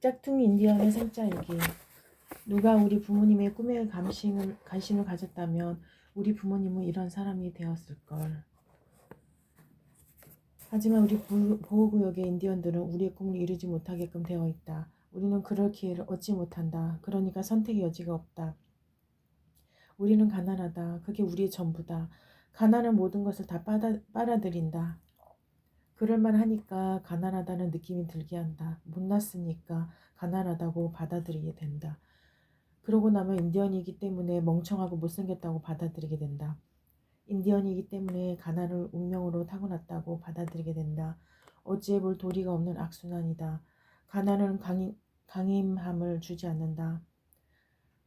짝퉁 인디언의 생짜일기. 누가 우리 부모님의 꿈에 관심을 가졌다면 우리 부모님은 이런 사람이 되었을걸. 하지만 우리 보호구역의 인디언들은 우리의 꿈을 이루지 못하게끔 되어 있다. 우리는 그럴 기회를 얻지 못한다. 그러니까 선택의 여지가 없다. 우리는 가난하다. 그게 우리의 전부다. 가난은 모든 것을 다 빨아들인다. 그럴만 하니까 가난하다는 느낌이 들게 한다. 못났으니까 가난하다고 받아들이게 된다. 그러고 나면 인디언이기 때문에 멍청하고 못생겼다고 받아들이게 된다. 인디언이기 때문에 가난을 운명으로 타고났다고 받아들이게 된다. 어찌해 볼 도리가 없는 악순환이다. 가난은 강임함을 주지 않는다.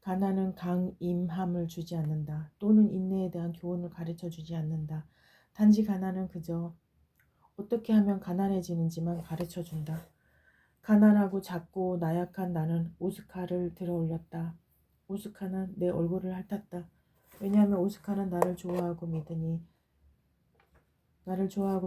가난은 강임함을 주지 않는다. 또는 인내에 대한 교훈을 가르쳐 주지 않는다. 단지 가난은 그저 어떻게 하면 가난해지는지만 가르쳐 준다. 가난하고 작고 나약한 나는 오스카를 들어 올렸다. 오스카는 내 얼굴을 핥았다. 왜냐하면 오스카는 나를 좋아하고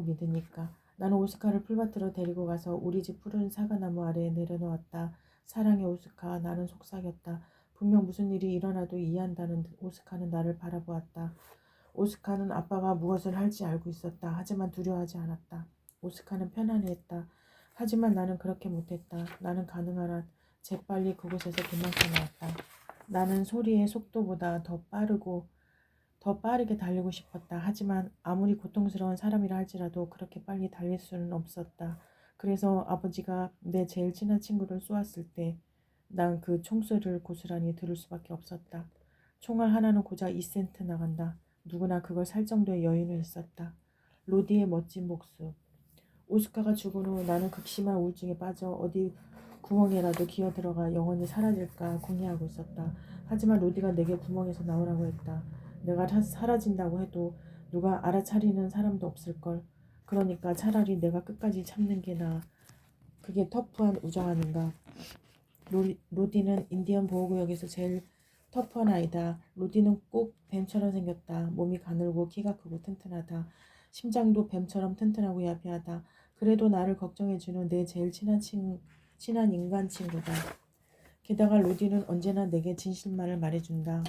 믿으니까. 나는 오스카를 풀밭으로 데리고 가서 우리 집 푸른 사과나무 아래에 내려놓았다. 사랑해 오스카. 나는 속삭였다. 분명 무슨 일이 일어나도 이해한다는 듯 오스카는 나를 바라보았다. 오스카는 아빠가 무엇을 할지 알고 있었다. 하지만 두려워하지 않았다. 오스카는 편안해했다. 하지만 나는 그렇게 못했다. 나는 가능한 한 재빨리 그곳에서 도망쳐 나왔다. 나는 소리의 속도보다 더 빠르게 달리고 싶었다. 하지만 아무리 고통스러운 사람이라 할지라도 그렇게 빨리 달릴 수는 없었다. 그래서 아버지가 내 제일 친한 친구를 쏘았을 때 난 그 총소리를 고스란히 들을 수밖에 없었다. 총알 하나는 고작 2센트 나간다. 누구나 그걸 살 정도의 여유는 있었다. 로디의 멋진 목수. 오스카가 죽은 후 나는 극심한 우울증에 빠져 어디 구멍에라도 기어들어가 영원히 사라질까 궁리하고 있었다. 하지만 로디가 내게 구멍에서 나오라고 했다. 내가 사라진다고 해도 누가 알아차리는 사람도 없을걸. 그러니까 차라리 내가 끝까지 참는 게 나아. 그게 터프한 우정 아닌가. 로디는 인디언 보호구역에서 제일 터프한 아이다. 로디는 꼭 뱀처럼 생겼다. 몸이 가늘고 키가 크고 튼튼하다. 심장도 뱀처럼 튼튼하고 야비하다. 그래도 나를 걱정해주는 내 제일 친한 인간 친구다. 게다가 로디는 언제나 내게 진실만을 말해준다.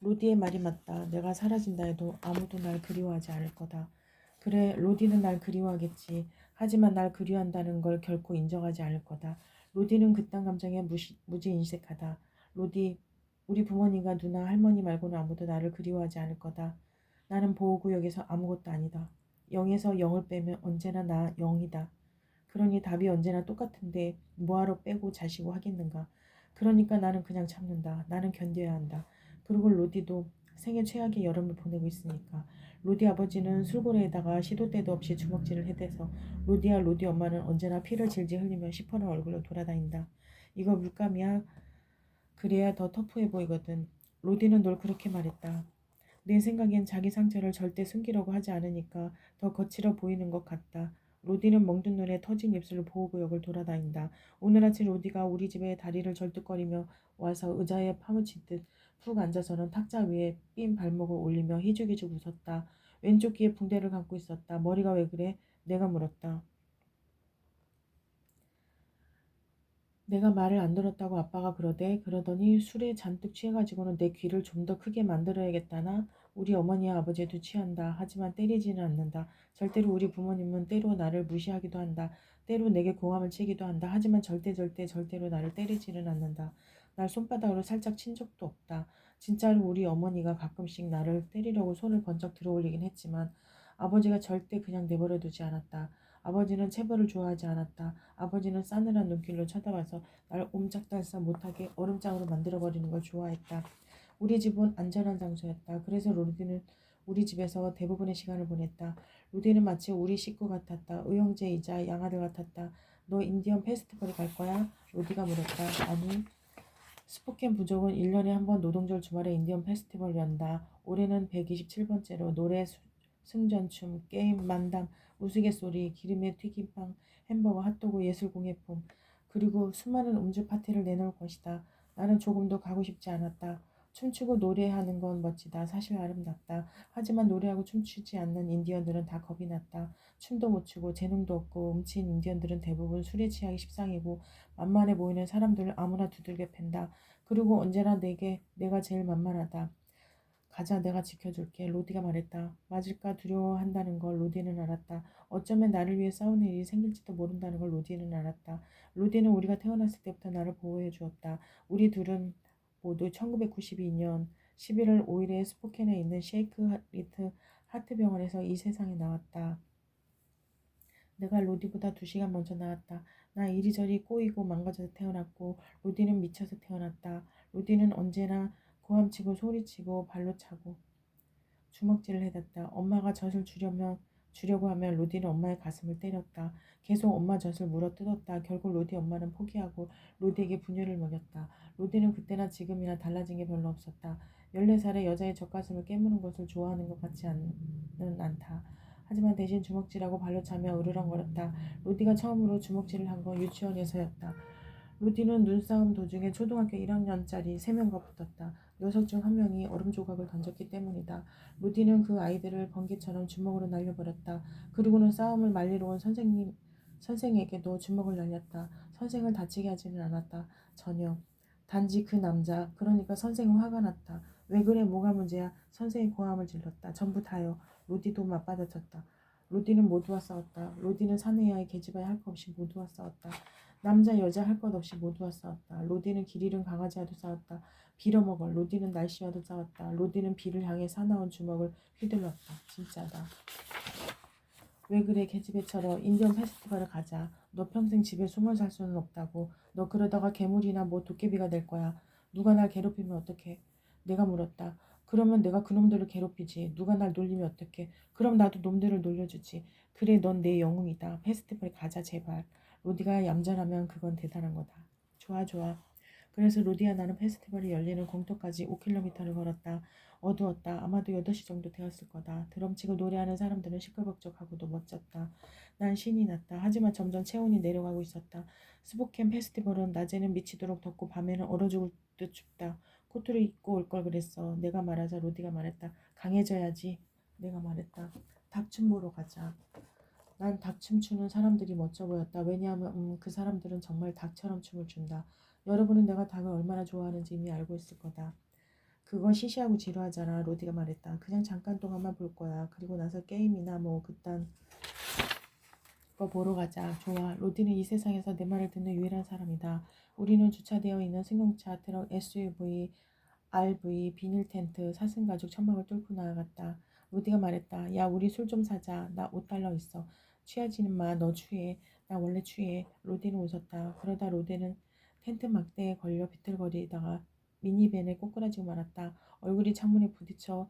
로디의 말이 맞다. 내가 사라진다 해도 아무도 날 그리워하지 않을 거다. 그래, 로디는 날 그리워하겠지. 하지만 날 그리워한다는 걸 결코 인정하지 않을 거다. 로디는 그딴 감정에 무지 인색하다. 로디, 우리 부모님과 누나, 할머니 말고는 아무도 나를 그리워하지 않을 거다. 나는 보호구역에서 아무것도 아니다. 0에서 0을 빼면 언제나 나 0이다. 그러니 답이 언제나 똑같은데 뭐하러 빼고 자시고 하겠는가. 그러니까 나는 그냥 참는다. 나는 견뎌야 한다. 그리고 로디도 생애 최악의 여름을 보내고 있으니까. 로디 아버지는 술고래에다가 시도 때도 없이 주먹질을 해대서 로디와 로디 엄마는 언제나 피를 질질 흘리며 시퍼런 얼굴로 돌아다닌다. 이거 물감이야? 그래야 더 터프해 보이거든. 로디는 널 그렇게 말했다. 내 생각엔 자기 상처를 절대 숨기려고 하지 않으니까 더 거칠어 보이는 것 같다. 로디는 멍든 눈에 터진 입술로 보호구역을 돌아다닌다. 오늘 아침 로디가 우리 집에 다리를 절뚝거리며 와서 의자에 파묻힌 듯 푹 앉아서는 탁자 위에 삔 발목을 올리며 희죽희죽 웃었다. 왼쪽 귀에 붕대를 감고 있었다. 머리가 왜 그래? 내가 물었다. 내가 말을 안 들었다고 아빠가 그러더니 술에 잔뜩 취해가지고는 내 귀를 좀 더 크게 만들어야겠다나. 우리 어머니와 아버지도 취한다. 하지만 때리지는 않는다. 절대로 우리 부모님은 때로 나를 무시하기도 한다. 때로 내게 고함을 치기도 한다. 하지만 절대로 나를 때리지는 않는다. 날 손바닥으로 살짝 친 적도 없다. 진짜로 우리 어머니가 가끔씩 나를 때리려고 손을 번쩍 들어 올리긴 했지만 아버지가 절대 그냥 내버려 두지 않았다. 아버지는 체벌을 좋아하지 않았다. 아버지는 싸늘한 눈길로 쳐다봐서 날 옴짝달싹 못하게 얼음장으로 만들어버리는 걸 좋아했다. 우리 집은 안전한 장소였다. 그래서 로디는 우리 집에서 대부분의 시간을 보냈다. 로디는 마치 우리 식구 같았다. 의형제이자 양아들 같았다. 너 인디언 페스티벌에 갈 거야? 로디가 물었다. 아니. 스포켄 부족은 1년에 한 번 노동절 주말에 인디언 페스티벌을 연다. 올해는 127번째로 노래, 승전춤, 게임, 만담, 우스갯소리, 기름에 튀김빵, 햄버거, 핫도그, 예술공예품, 그리고 수많은 음주 파티를 내놓을 것이다. 나는 조금도 가고 싶지 않았다. 춤추고 노래하는 건 멋지다. 사실 아름답다. 하지만 노래하고 춤추지 않는 인디언들은 다 겁이 났다. 춤도 못 추고 재능도 없고 음치인 인디언들은 대부분 술에 취하기 십상이고 만만해 보이는 사람들을 아무나 두들겨 팬다. 그리고 언제나 내가 제일 만만하다. 가자, 내가 지켜줄게. 로디가 말했다. 맞을까 두려워한다는 걸 로디는 알았다. 어쩌면 나를 위해 싸우는 일이 생길지도 모른다는 걸 로디는 알았다. 로디는 우리가 태어났을 때부터 나를 보호해 주었다. 우리 둘은 모두 1992년 11월 5일에 스포켄에 있는 쉐이크 리트 하트 병원에서 이 세상에 나왔다. 내가 로디보다 2시간 먼저 나왔다. 나 이리저리 꼬이고 망가져서 태어났고 로디는 미쳐서 태어났다. 로디는 언제나 고함치고 소리치고 발로 차고 주먹질을 해댔다. 엄마가 젖을 주려고 하면 로디는 엄마의 가슴을 때렸다. 계속 엄마 젖을 물어뜯었다. 결국 로디 엄마는 포기하고 로디에게 분유를 먹였다. 로디는 그때나 지금이나 달라진 게 별로 없었다. 14살의 여자의 젖가슴을 깨무는 것을 좋아하는 것 같지 않다. 하지만 대신 주먹질하고 발로 차며 으르렁거렸다. 로디가 처음으로 주먹질을 한 건 유치원에서였다. 로디는 눈싸움 도중에 초등학교 1학년짜리 3명과 붙었다. 녀석 중 한 명이 얼음 조각을 던졌기 때문이다. 로디는 그 아이들을 번개처럼 주먹으로 날려버렸다. 그리고는 싸움을 말리러 온 선생에게도 주먹을 날렸다. 선생을 다치게 하지는 않았다. 전혀. 단지 그 남자, 그러니까 선생은 화가 났다. 왜 그래, 뭐가 문제야? 선생이 고함을 질렀다. 전부 다요. 로디도 맞받아쳤다. 로디는 모두와 싸웠다. 로디는 사내와의 계집아야 할 것 없이 모두와 싸웠다. 남자 여자 할 것 없이 모두와 싸웠다. 로디는 길 잃은 강아지와도 싸웠다. 빌어먹어. 로디는 날씨와도 싸웠다. 로디는 비를 향해 사나운 주먹을 휘둘렀다. 진짜다. 왜 그래, 계집애처럼 인디언 페스티벌을 가자. 너 평생 집에 숨어 살 수는 없다고. 너 그러다가 괴물이나 뭐 도깨비가 될 거야. 누가 날 괴롭히면 어떡해? 내가 물었다. 그러면 내가 그놈들을 괴롭히지. 누가 날 놀리면 어떡해? 그럼 나도 놈들을 놀려주지. 그래, 넌 내 영웅이다. 페스티벌 가자, 제발. 로디가 얌전하면 그건 대단한 거다. 좋아, 좋아. 그래서 로디와 나는 페스티벌이 열리는 공터까지 5km를 걸었다. 어두웠다. 아마도 8시 정도 되었을 거다. 드럼치고 노래하는 사람들은 시끌벅적하고도 멋졌다. 난 신이 났다. 하지만 점점 체온이 내려가고 있었다. 스포켄 페스티벌은 낮에는 미치도록 덥고 밤에는 얼어 죽을 듯 춥다. 코트를 입고 올 걸 그랬어. 내가 말하자 로디가 말했다. 강해져야지. 내가 말했다. 닭춤 보러 가자. 난 닭춤 추는 사람들이 멋져 보였다. 왜냐하면 그 사람들은 정말 닭처럼 춤을 춘다. 여러분은 내가 닭을 얼마나 좋아하는지 이미 알고 있을 거다. 그건 시시하고 지루하잖아. 로디가 말했다. 그냥 잠깐 동안만 볼 거야. 그리고 나서 게임이나 뭐 그딴 거 보러 가자. 좋아. 로디는 이 세상에서 내 말을 듣는 유일한 사람이다. 우리는 주차되어 있는 승용차, 트럭, SUV, RV, 비닐 텐트, 사슴가죽 천막을 뚫고 나아갔다. 로디가 말했다. 야, 우리 술 좀 사자. 나 $5 있어. 취하지는 마. 너 취해. 나 원래 취해. 로디는 웃었다. 그러다 로디는 텐트 막대에 걸려 비틀거리다가 미니밴에 꼬꾸라지고 말았다. 얼굴이 창문에 부딪혀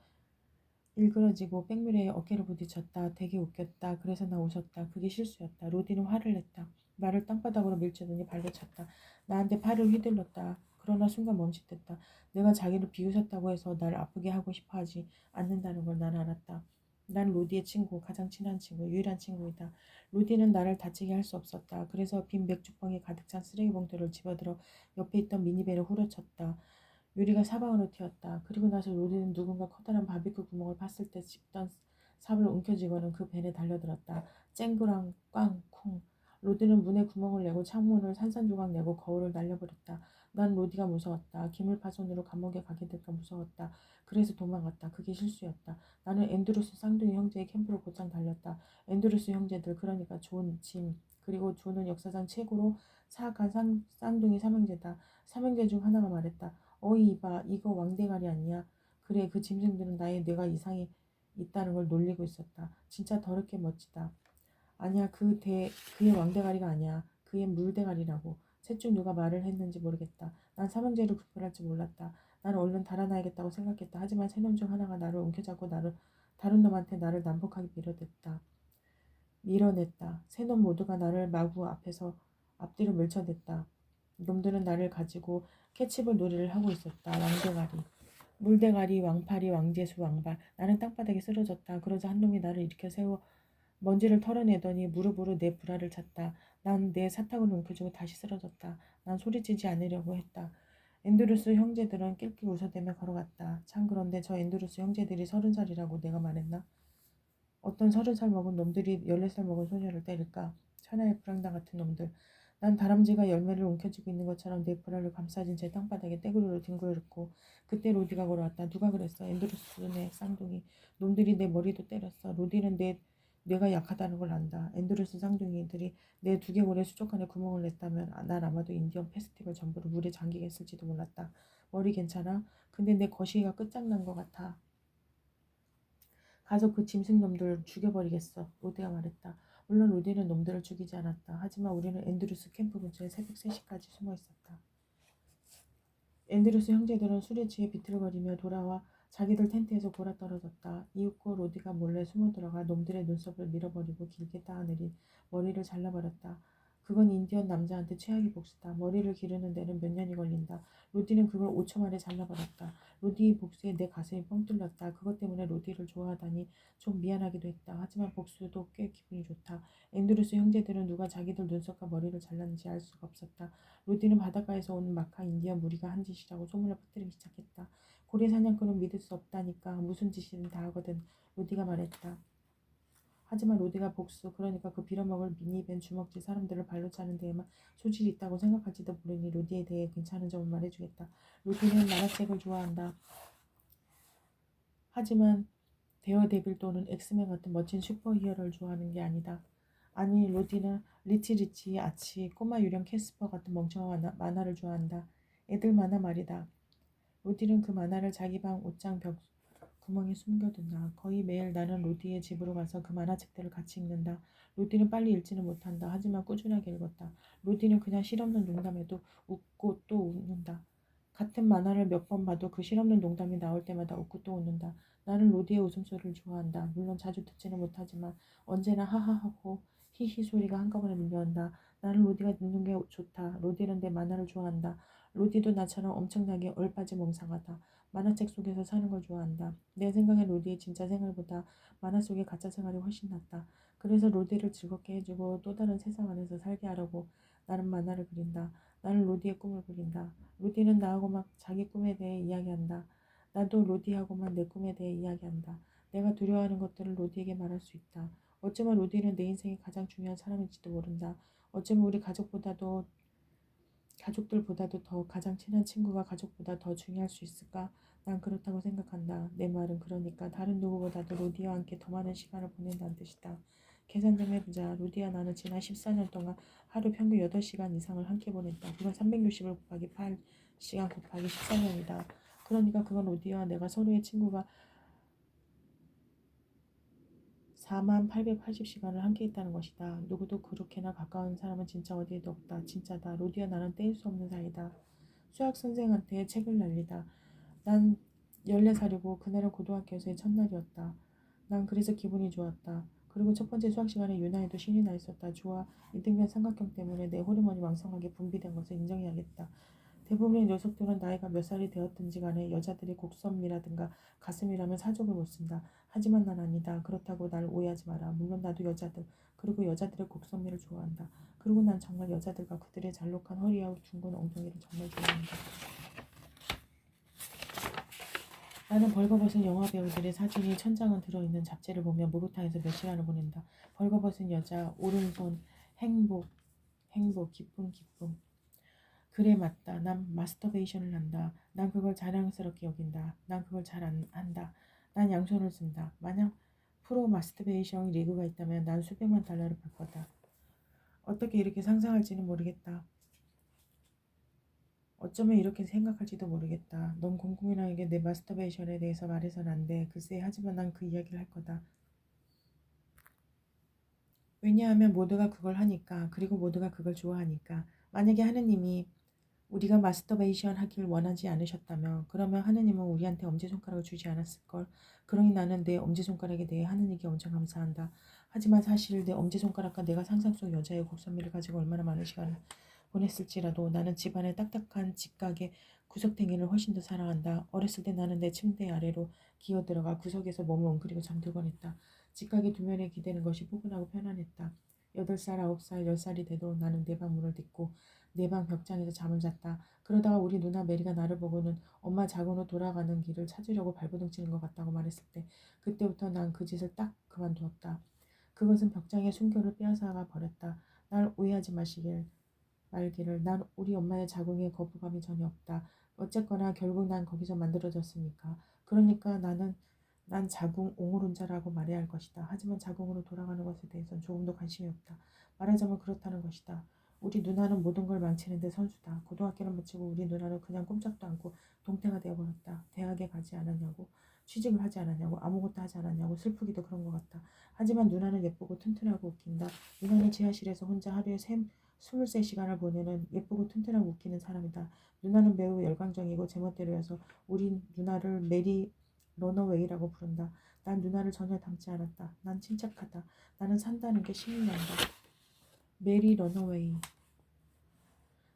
일그러지고 백미러에 어깨를 부딪혔다. 되게 웃겼다. 그래서 나 웃었다. 그게 실수였다. 로디는 화를 냈다. 나를 땅바닥으로 밀쳐더니 발로 찼다. 나한테 팔을 휘둘렀다. 그러나 순간 멈칫했다. 내가 자기를 비웃었다고 해서 날 아프게 하고 싶어 하지 않는다는 걸 난 알았다. 난 로디의 친구, 가장 친한 친구, 유일한 친구이다. 로디는 나를 다치게 할 수 없었다. 그래서 빈 맥주병에 가득 찬 쓰레기 봉투를 집어들어 옆에 있던 미니밴을 후려쳤다. 유리가 사방으로 튀었다. 그리고 나서 로디는 누군가 커다란 바비큐 구멍을 팠을 때 집던 삽을 움켜쥐고는 그 벤에 달려들었다. 쨍그랑 꽝 쿵. 로디는 문에 구멍을 내고 창문을 산산조각 내고 거울을 날려버렸다. 난 로디가 무서웠다. 기물파손으로 감옥에 가게 될까 무서웠다. 그래서 도망갔다. 그게 실수였다. 나는 앤드루스 쌍둥이 형제의 캠프로 곧장 달렸다. 앤드루스 형제들, 그러니까 존, 짐, 그리고 존은 역사상 최고로 사악한 쌍둥이 삼형제다. 삼형제 중 하나가 말했다. 어이 이봐, 이거 왕대가리 아니야? 그래, 그 짐승들은 나의 뇌가 이상이 있다는 걸 놀리고 있었다. 진짜 더럽게 멋지다. 아니야, 그의 왕대가리가 아니야. 그의 물대가리라고. 셋 중 누가 말을 했는지 모르겠다. 난 삼형제를 구별할 줄 몰랐다. 나는 얼른 달아나야겠다고 생각했다. 하지만 세 놈 중 하나가 나를 움켜잡고 다른 놈한테 나를 난폭하게 밀어냈다. 세 놈 모두가 나를 마구 앞뒤로 밀쳐댔다. 놈들은 나를 가지고 캐치볼 놀이를 하고 있었다. 왕대가리, 물대가리, 왕파리, 왕재수, 왕발. 나는 땅바닥에 쓰러졌다. 그러자 한 놈이 나를 일으켜 세워 먼지를 털어내더니 무릎으로 내 불알을 찼다. 난 내 사탕을 움켜쥐고 다시 쓰러졌다. 난 소리치지 않으려고 했다. 앤드루스 형제들은 낄낄 웃어대며 걸어갔다. 참 그런데 저 앤드루스 형제들이 30살이라고 내가 말했나? 어떤 30살 먹은 놈들이 14살 먹은 소녀를 때릴까? 천하의 불황당 같은 놈들. 난 다람쥐가 열매를 움켜쥐고 있는 것처럼 내 불알을 감싸진 제 땅바닥에 떼구리로 뒹굴었고 그때 로디가 걸어왔다. 누가 그랬어? 앤드루스네 쌍둥이. 놈들이 내 머리도 때렸어. 로디는 뇌가 약하다는 걸 안다. 앤드루스 쌍둥이들이 내 두개골에 수족관에 구멍을 냈다면 난 아마도 인디언 페스티벌 전부를 물에 잠기겠을지도 몰랐다. 머리 괜찮아? 근데 내 거시기가 끝장난 것 같아. 가서 그 짐승놈들 죽여버리겠어. 로디가 말했다. 물론 로디는 놈들을 죽이지 않았다. 하지만 우리는 앤드루스 캠프 근처에 새벽 3시까지 숨어 있었다. 앤드루스 형제들은 술에 취해 비틀거리며 돌아와 자기들 텐트에서 골아떨어졌다. 이윽고 로디가 몰래 숨어들어가 놈들의 눈썹을 밀어버리고 길게 따내린 머리를 잘라버렸다. 그건 인디언 남자한테 최악의 복수다. 머리를 기르는 데는 몇 년이 걸린다. 로디는 그걸 5초 만에 잘라버렸다. 로디의 복수에 내 가슴이 뻥 뚫렸다. 그것 때문에 로디를 좋아하다니 좀 미안하기도 했다. 하지만 복수도 꽤 기분이 좋다. 앤드루스 형제들은 누가 자기들 눈썹과 머리를 잘랐는지 알 수가 없었다. 로디는 바닷가에서 온 마카 인디언 무리가 한 짓이라고 소문을 퍼뜨리기 시작했다. 고래 사냥꾼은 믿을 수 없다니까 무슨 짓이든 다 하거든. 로디가 말했다. 하지만 로디가 복수, 그러니까 그 빌어먹을 미니밴 주먹질 사람들을 발로 차는 데에만 소질이 있다고 생각할지도 모르니 로디에 대해 괜찮은 점을 말해주겠다. 로디는 만화책을 좋아한다. 하지만 데어데빌 또는 엑스맨 같은 멋진 슈퍼히어로를 좋아하는 게 아니다. 아니, 로디는 리치 아치 꼬마 유령 캐스퍼 같은 멍청한 만화를 좋아한다. 애들 만화 말이다. 로디는 그 만화를 자기 방 옷장 벽 구멍에 숨겨둔다. 거의 매일 나는 로디의 집으로 가서 그 만화책들을 같이 읽는다. 로디는 빨리 읽지는 못한다. 하지만 꾸준하게 읽었다. 로디는 그냥 실없는 농담에도 웃고 또 웃는다. 같은 만화를 몇 번 봐도 그 실없는 농담이 나올 때마다 웃고 또 웃는다. 나는 로디의 웃음소리를 좋아한다. 물론 자주 듣지는 못하지만 언제나 하하하고 히히 소리가 한꺼번에 밀려온다. 나는 로디가 웃는 게 좋다. 로디는 내 만화를 좋아한다. 로디도 나처럼 엄청나게 얼빠져 멍상하다. 만화책 속에서 사는 걸 좋아한다. 내 생각엔 로디의 진짜 생활보다 만화 속의 가짜 생활이 훨씬 낫다. 그래서 로디를 즐겁게 해주고 또 다른 세상 안에서 살게 하려고 나는 만화를 그린다. 나는 로디의 꿈을 그린다. 로디는 나하고 막 자기 꿈에 대해 이야기한다. 나도 로디하고만 내 꿈에 대해 이야기한다. 내가 두려워하는 것들을 로디에게 말할 수 있다. 어쩌면 로디는 내 인생의 가장 중요한 사람일지도 모른다. 어쩌면 우리 가족들보다도 더 가장 친한 친구가 가족보다 더 중요할 수 있을까? 난 그렇다고 생각한다. 내 말은 그러니까 다른 누구보다도 로디와 함께 더 많은 시간을 보낸다는 뜻이다. 계산 좀 해보자. 로디와 나는 지난 14년 동안 하루 평균 8시간 이상을 함께 보냈다. 그건 360을 곱하기 8시간 곱하기 14년이다. 그러니까 그건 로디와 내가 서로의 친구가 4880시간을 함께 했다는 것이다. 누구도 그렇게나 가까운 사람은 진짜 어디에도 없다. 진짜다. 로디와 나는 떼일 수 없는 사이다. 수학 선생한테 책을 날리다. 난 14살이고 그날은 고등학교에서의 첫날이었다. 난 그래서 기분이 좋았다. 그리고 첫 번째 수학 시간에 유난히도 신이 나 있었다. 좋아. 이등변 삼각형 때문에 내 호르몬이 왕성하게 분비된 것을 인정해야겠다. 대부분의 녀석들은 나이가 몇 살이 되었든지 간에 여자들이 곡선미라든가 가슴이라면 사족을 못 쓴다. 하지만 난 아니다. 그렇다고 날 오해하지 마라. 물론 나도 그리고 여자들의 곡선미를 좋아한다. 그리고 난 정말 여자들과 그들의 잘록한 허리와 둥근 엉덩이를 정말 좋아한다. 나는 벌거벗은 영화 배우들의 사진이 천장은 들어있는 잡지를 보며 목욕탕에서 몇 시간을 보낸다. 벌거벗은 여자, 오른손, 행복, 기쁨. 그래 맞다. 난 마스터베이션을 한다. 난 그걸 자랑스럽게 여긴다. 난 그걸 잘 한다. 난 양손을 쓴다. 만약 프로 마스터베이션 리그가 있다면 난 수백만 달러를 벌 거다. 어떻게 이렇게 상상할지는 모르겠다. 어쩌면 이렇게 생각할지도 모르겠다. 넌 공공연하게 내 마스터베이션에 대해서 말해서는 안 돼. 글쎄 하지만 난 그 이야기를 할 거다. 왜냐하면 모두가 그걸 하니까. 그리고 모두가 그걸 좋아하니까. 만약에 하느님이 우리가 마스터베이션 하길 원하지 않으셨다면 그러면 하느님은 우리한테 엄지손가락을 주지 않았을걸. 그러니 나는 내 엄지손가락에 대해 하느님께 엄청 감사한다. 하지만 사실 내 엄지손가락과 내가 상상 속 여자의 곡선미를 가지고 얼마나 많은 시간을 보냈을지라도 나는 집안의 딱딱한 직각의 구석탱이를 훨씬 더 사랑한다. 어렸을 때 나는 내 침대 아래로 기어들어가 구석에서 몸을 웅크리고 잠들곤 했다. 직각의 두 면에 기대는 것이 포근하고 편안했다. 8살, 9살, 10살이 돼도 나는 내 방 문을 닫고 내 방 벽장에서 잠을 잤다. 그러다가 우리 누나 메리가 나를 보고는 엄마 자고로 돌아가는 길을 찾으려고 발버둥 치는 것 같다고 말했을 때 그때부터 난 그 짓을 딱 그만두었다. 그것은 벽장의 순결을 빼앗아가 버렸다. 날 오해하지 마시길 말기를. 난 우리 엄마의 자궁에 거부감이 전혀 없다. 어쨌거나 결국 난 거기서 만들어졌으니까. 그러니까 난 자궁 옹호론자라고 말해야 할 것이다. 하지만 자궁으로 돌아가는 것에 대해선 조금도 관심이 없다. 말하자면 그렇다는 것이다. 우리 누나는 모든 걸 망치는데 선수다. 고등학교를 마치고 우리 누나는 그냥 꼼짝도 않고 동태가 되어버렸다. 대학에 가지 않았냐고, 취직을 하지 않았냐고, 아무것도 하지 않았냐고, 슬프기도 그런 것 같다. 하지만 누나는 예쁘고 튼튼하고 웃긴다. 누나는 지하실에서 혼자 하루에 23시간을 보내는 예쁘고 튼튼하고 웃기는 사람이다. 누나는 매우 열광적이고 제멋대로여서 우리 누나를 메리 러너웨이라고 부른다. 난 누나를 전혀 닮지 않았다. 난 침착하다. 나는 산다는 게 신이 난다. 메리 러너웨이.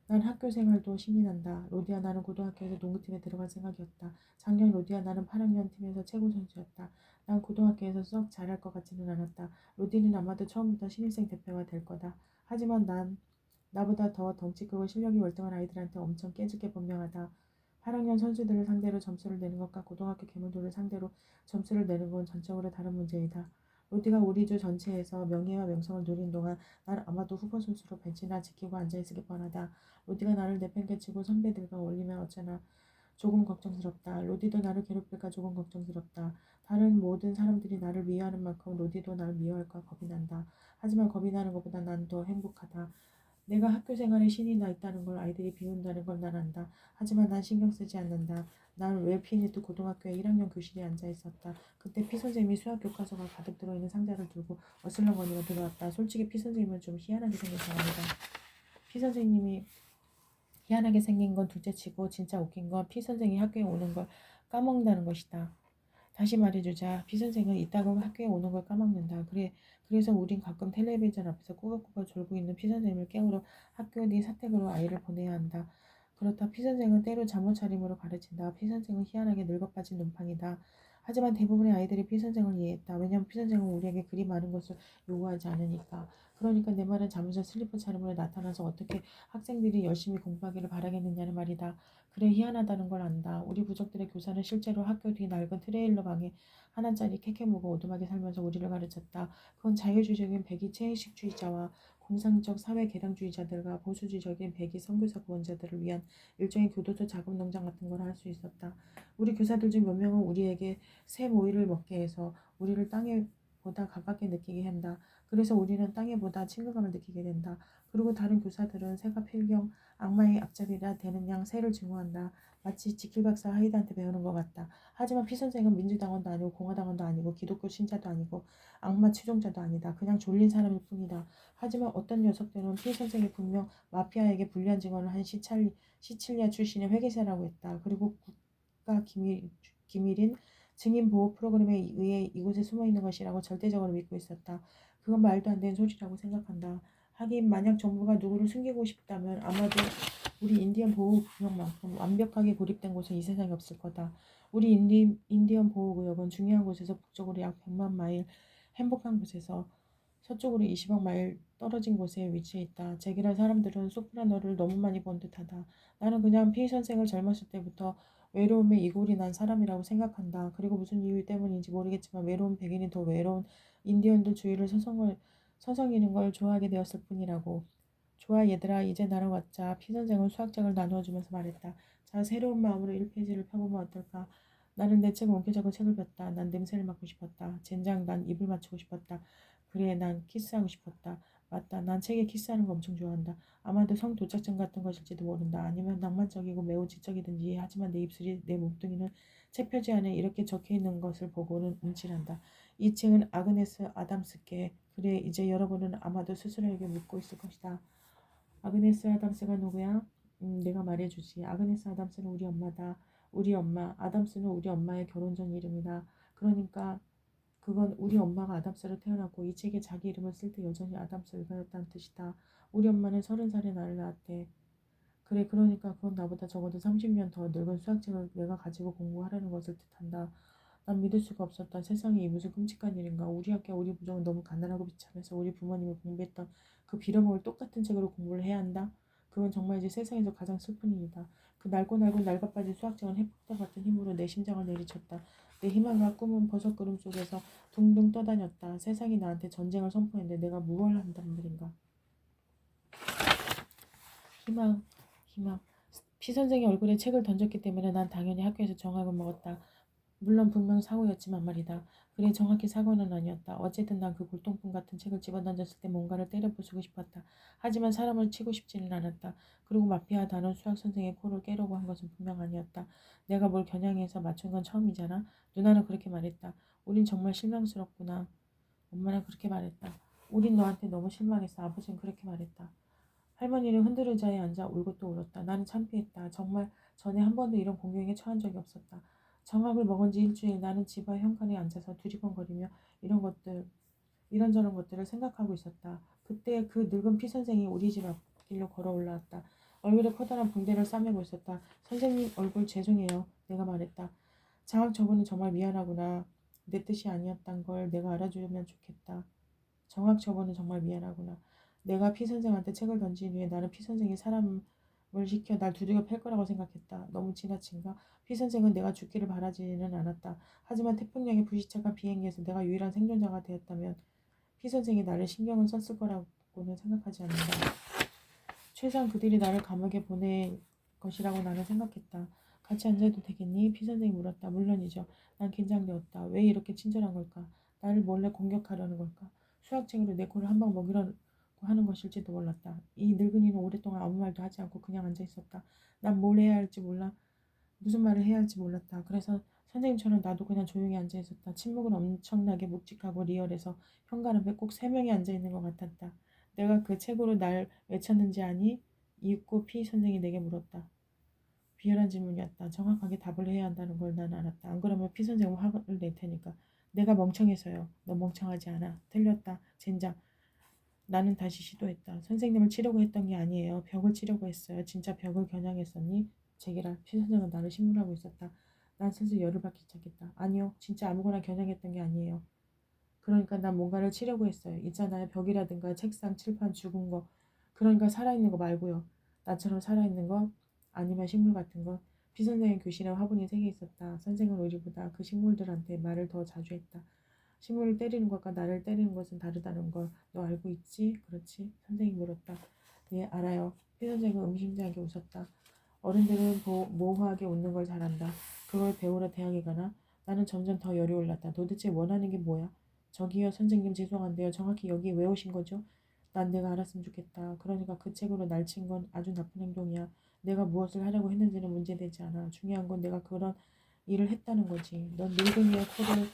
난 학교 생활도 신이 난다. 로디야, 나는 고등학교에서 농구팀에 들어갈 생각이었다. 작년 로디야, 나는 8학년 팀에서 최고 선수였다. 난 고등학교에서 썩 잘할 것 같지는 않았다. 로디는 아마도 처음부터 신입생 대표가 될 거다. 하지만 난 나보다 더 덩치 크고 실력이 월등한 아이들한테 엄청 깨지게 분명하다. 8학년 선수들을 상대로 점수를 내는 것과 고등학교 괴물들을 상대로 점수를 내는 건 전적으로 다른 문제이다. 로디가 우리 주 전체에서 명예와 명성을 누린 동안 난 아마도 후보 선수로 벤치나 지키고 앉아있으기 뻔하다. 로디가 나를 내팽개치고 선배들과 어울리면 어쩌나 조금 걱정스럽다. 로디도 나를 괴롭힐까 조금 걱정스럽다. 다른 모든 사람들이 나를 미워하는 만큼 로디도 나를 미워할까 겁이 난다. 하지만 겁이 나는 것보다 난 더 행복하다. 내가 학교 생활에 신이 나 있다는 걸 아이들이 비운다는 걸 난 안다. 하지만 난 신경 쓰지 않는다. 난 웰피니도 고등학교에 1학년 교실에 앉아 있었다. 그때 피 선생님이 수학 교과서가 가득 들어있는 상자를 들고 어슬렁거리며 들어왔다. 솔직히 피 선생님은 좀 희한하게 생긴 사람이다. 피 선생님이 희한하게 생긴 건 둘째치고 진짜 웃긴 건 피 선생이 학교에 오는 걸 까먹는다는 것이다. 다시 말해주자. 피 선생은 이따금 학교에 오는 걸 까먹는다. 그래서 우린 가끔 텔레비전 앞에서 꾸벅꾸벅 졸고 있는 피 선생님을 깨우러 학교 뒤 사택으로 아이를 보내야 한다. 그렇다 피 선생은 때로 잠옷 차림으로 가르친다. 피 선생은 희한하게 늙어빠진 눈팡이다. 하지만 대부분의 아이들이 피 선생을 이해했다. 왜냐면 피 선생은 우리에게 그리 많은 것을 요구하지 않으니까. 그러니까 내 말은 잠옷에 슬리퍼 차림으로 나타나서 어떻게 학생들이 열심히 공부하기를 바라겠느냐는 말이다. 그래 희한하다는 걸 안다. 우리 부족들의 교사는 실제로 학교 뒤 낡은 트레일러 방에 한 알짜리 캐캐묵어 오두막에 살면서 우리를 가르쳤다. 그건 자유주의적인 백이 채식주의자와 공상적 사회 개량주의자들과 보수주의적인 백이 선교사 구원자들을 위한 일종의 교도소 작업 농장 같은 걸 할 수 있었다. 우리 교사들 중 몇 명은 우리에게 새 모이를 먹게 해서 우리를 땅에 보다 가깝게 느끼게 한다. 그래서 우리는 땅에 보다 친근감을 느끼게 된다. 그리고 다른 교사들은 새가 필경 악마의 앞잡이라 되는 양 새를 증오한다. 마치 지킬박사 하이드한테 배우는 것 같다. 하지만 피 선생은 민주당원도 아니고 공화당원도 아니고 기독교 신자도 아니고 악마 추종자도 아니다. 그냥 졸린 사람일 뿐이다. 하지만 어떤 녀석들은 피 선생이 분명 마피아에게 불리한 증언을 한 시칠리아 출신의 회계사라고 했다. 그리고 국가 기밀인 증인 보호 프로그램에 의해 이곳에 숨어 있는 것이라고 절대적으로 믿고 있었다. 그건 말도 안 되는 소리라고 생각한다. 하긴 만약 정부가 누구를 숨기고 싶다면 아마도 우리 인디언 보호구역만큼 완벽하게 고립된 곳은 이 세상에 없을 거다. 우리 인디언 보호구역은 중요한 곳에서 북쪽으로 약 100만 마일, 행복한 곳에서 서쪽으로 20억 마일 떨어진 곳에 위치해 있다. 제기랄 사람들은 소프라노를 너무 많이 본 듯하다. 나는 그냥 피해 선생을 젊었을 때부터 외로움에 이골이 난 사람이라고 생각한다. 그리고 무슨 이유 때문인지 모르겠지만 외로운 백인이 더 외로운 인디언들 주위를 서성이는 걸 좋아하게 되었을 뿐이라고. 좋아 얘들아 이제 나랑 왔자. 피 선생은 수학책을 나누어 주면서 말했다. 자 새로운 마음으로 1페이지를 펴보면 어떨까. 나는 내 책을 옮겨잡고 책을 폈다. 난 냄새를 맡고 싶었다. 젠장 난 입을 맞추고 싶었다. 그래 난 키스하고 싶었다. 맞다. 난 책에 키스하는 거 엄청 좋아한다. 아마도 성 도착증 같은 것일지도 모른다. 아니면 낭만적이고 매우 지적이든지. 하지만 내 입술이 내 몸뚱이는 책 표지 안에 이렇게 적혀있는 것을 보고는 움찔한다. 이 책은 아그네스 아담스께. 그래 이제 여러분은 아마도 스스로에게 묻고 있을 것이다. 아그네스 아담스가 누구야? 내가 말해주지. 아그네스 아담스는 우리 엄마다. 우리 엄마. 아담스는 우리 엄마의 결혼 전 이름이다. 그러니까 그건 우리 엄마가 아담스로 태어났고 이 책에 자기 이름을 쓸 때 여전히 아담스 의가였다는 뜻이다. 우리 엄마는 30살에 나를 낳았대. 그래 그러니까 그건 나보다 적어도 30년 더 늙은 수학책을 내가 가지고 공부하라는 것을 뜻한다. 난 믿을 수가 없었다. 세상에 이 무슨 끔찍한 일인가. 우리 학교 우리 부정은 너무 가난하고 비참해서 우리 부모님이 공부했던 그 빌어먹을 똑같은 책으로 공부를 해야 한다. 그건 정말 이제 세상에서 가장 슬픈 일이다. 그 낡고 낡은 낡아 빠진 수학책은 핵폭탄 같은 힘으로 내 심장을 내리쳤다. 내 희망과 꿈은 버섯구름 속에서 둥둥 떠다녔다. 세상이 나한테 전쟁을 선포했는데 내가 무엇을 한단 말인가. 희망, 희망. 피 선생의 얼굴에 책을 던졌기 때문에 난 당연히 학교에서 정학을 먹었다. 물론 분명 사고였지만 말이다. 그래 정확히 사고는 아니었다. 어쨌든 난 그 골동품 같은 책을 집어던졌을 때 뭔가를 때려 부수고 싶었다. 하지만 사람을 치고 싶지는 않았다. 그리고 마피아 단원 수학 선생의 코를 깨려고 한 것은 분명 아니었다. 내가 뭘 겨냥해서 맞춘 건 처음이잖아. 누나는 그렇게 말했다. 우린 정말 실망스럽구나. 엄마는 그렇게 말했다. 우린 너한테 너무 실망했어. 아버지는 그렇게 말했다. 할머니는 흔들 의자에 앉아 울고 또 울었다. 나는 창피했다. 정말 전에 한 번도 이런 공경에 처한 적이 없었다. 정학을 먹은 지 일주일 나는 집 앞 현관에 앉아서 두리번거리며 이런저런 것들을 생각하고 있었다. 그때 그 늙은 피 선생이 우리 집 앞길로 걸어 올라왔다. 얼굴에 커다란 붕대를 싸매고 있었다. 선생님 얼굴 죄송해요. 내가 말했다. 장학 저분은 정말 미안하구나. 내 뜻이 아니었단 걸 내가 알아주면 좋겠다. 정학 저분은 정말 미안하구나. 내가 피 선생한테 책을 던진 후에 나는 피 선생이 사람을 시켜 날 두들겨 팰 거라고 생각했다. 너무 지나친가? 피 선생은 내가 죽기를 바라지는 않았다. 하지만 태평양에 불시착한 비행기에서 내가 유일한 생존자가 되었다면 피 선생이 나를 신경을 썼을 거라고는 생각하지 않는다. 최소한 그들이 나를 감옥에 보낼 것이라고 나는 생각했다. 같이 앉아도 되겠니? 피 선생이 물었다. 물론이죠. 난 긴장되었다. 왜 이렇게 친절한 걸까? 나를 몰래 공격하려는 걸까? 수학책으로 내 코를 한 방 먹이려고 하는 것일지도 몰랐다. 이 늙은이는 오랫동안 아무 말도 하지 않고 그냥 앉아 있었다. 난 뭘 해야 할지 몰라. 무슨 말을 해야 할지 몰랐다. 그래서 선생님처럼 나도 그냥 조용히 앉아 있었다. 침묵은 엄청나게 묵직하고 리얼해서 현관 앞에 꼭 3명이 앉아 있는 것 같았다. 내가 그 책으로 날 외쳤는지 아니? 이윽고 피 선생이 내게 물었다. 비열한 질문이었다. 정확하게 답을 해야 한다는 걸 난 알았다. 안 그러면 피 선생은 화를 낼 테니까. 내가 멍청해서요. 너 멍청하지 않아. 틀렸다. 젠장. 나는 다시 시도했다. 선생님을 치려고 했던 게 아니에요. 벽을 치려고 했어요. 진짜 벽을 겨냥했었니? 제기랄. 피 선생은 나를 신문하고 있었다. 난 슬슬 열을 받기 시작했다. 아니요. 진짜 아무거나 겨냥했던 게 아니에요. 그러니까 난 뭔가를 치려고 했어요. 있잖아요. 벽이라든가 책상, 칠판, 죽은 거. 그러니까 살아있는 거 말고요. 나처럼 살아있는 거 아니면 식물 같은 거. 피 선생의 교실에 화분이 3개 있었다. 선생은 우리보다 그 식물들한테 말을 더 자주 했다. 식물을 때리는 것과 나를 때리는 것은 다르다는 걸 너 알고 있지? 그렇지? 선생이 물었다. 네, 알아요. 피 선생은 의심장하게 웃었다. 어른들은 모호하게 웃는 걸 잘한다. 그걸 배우러 대학에 가나? 나는 점점 더 열이 올랐다. 도대체 원하는 게 뭐야? 저기요, 선생님 죄송한데요. 정확히 여기 왜 오신 거죠? 난 내가 알았으면 좋겠다. 그러니까 그 책으로 날 친 건 아주 나쁜 행동이야. 내가 무엇을 하려고 했는지는 문제되지 않아. 중요한 건 내가 그런 일을 했다는 거지. 넌 늙은이의 코를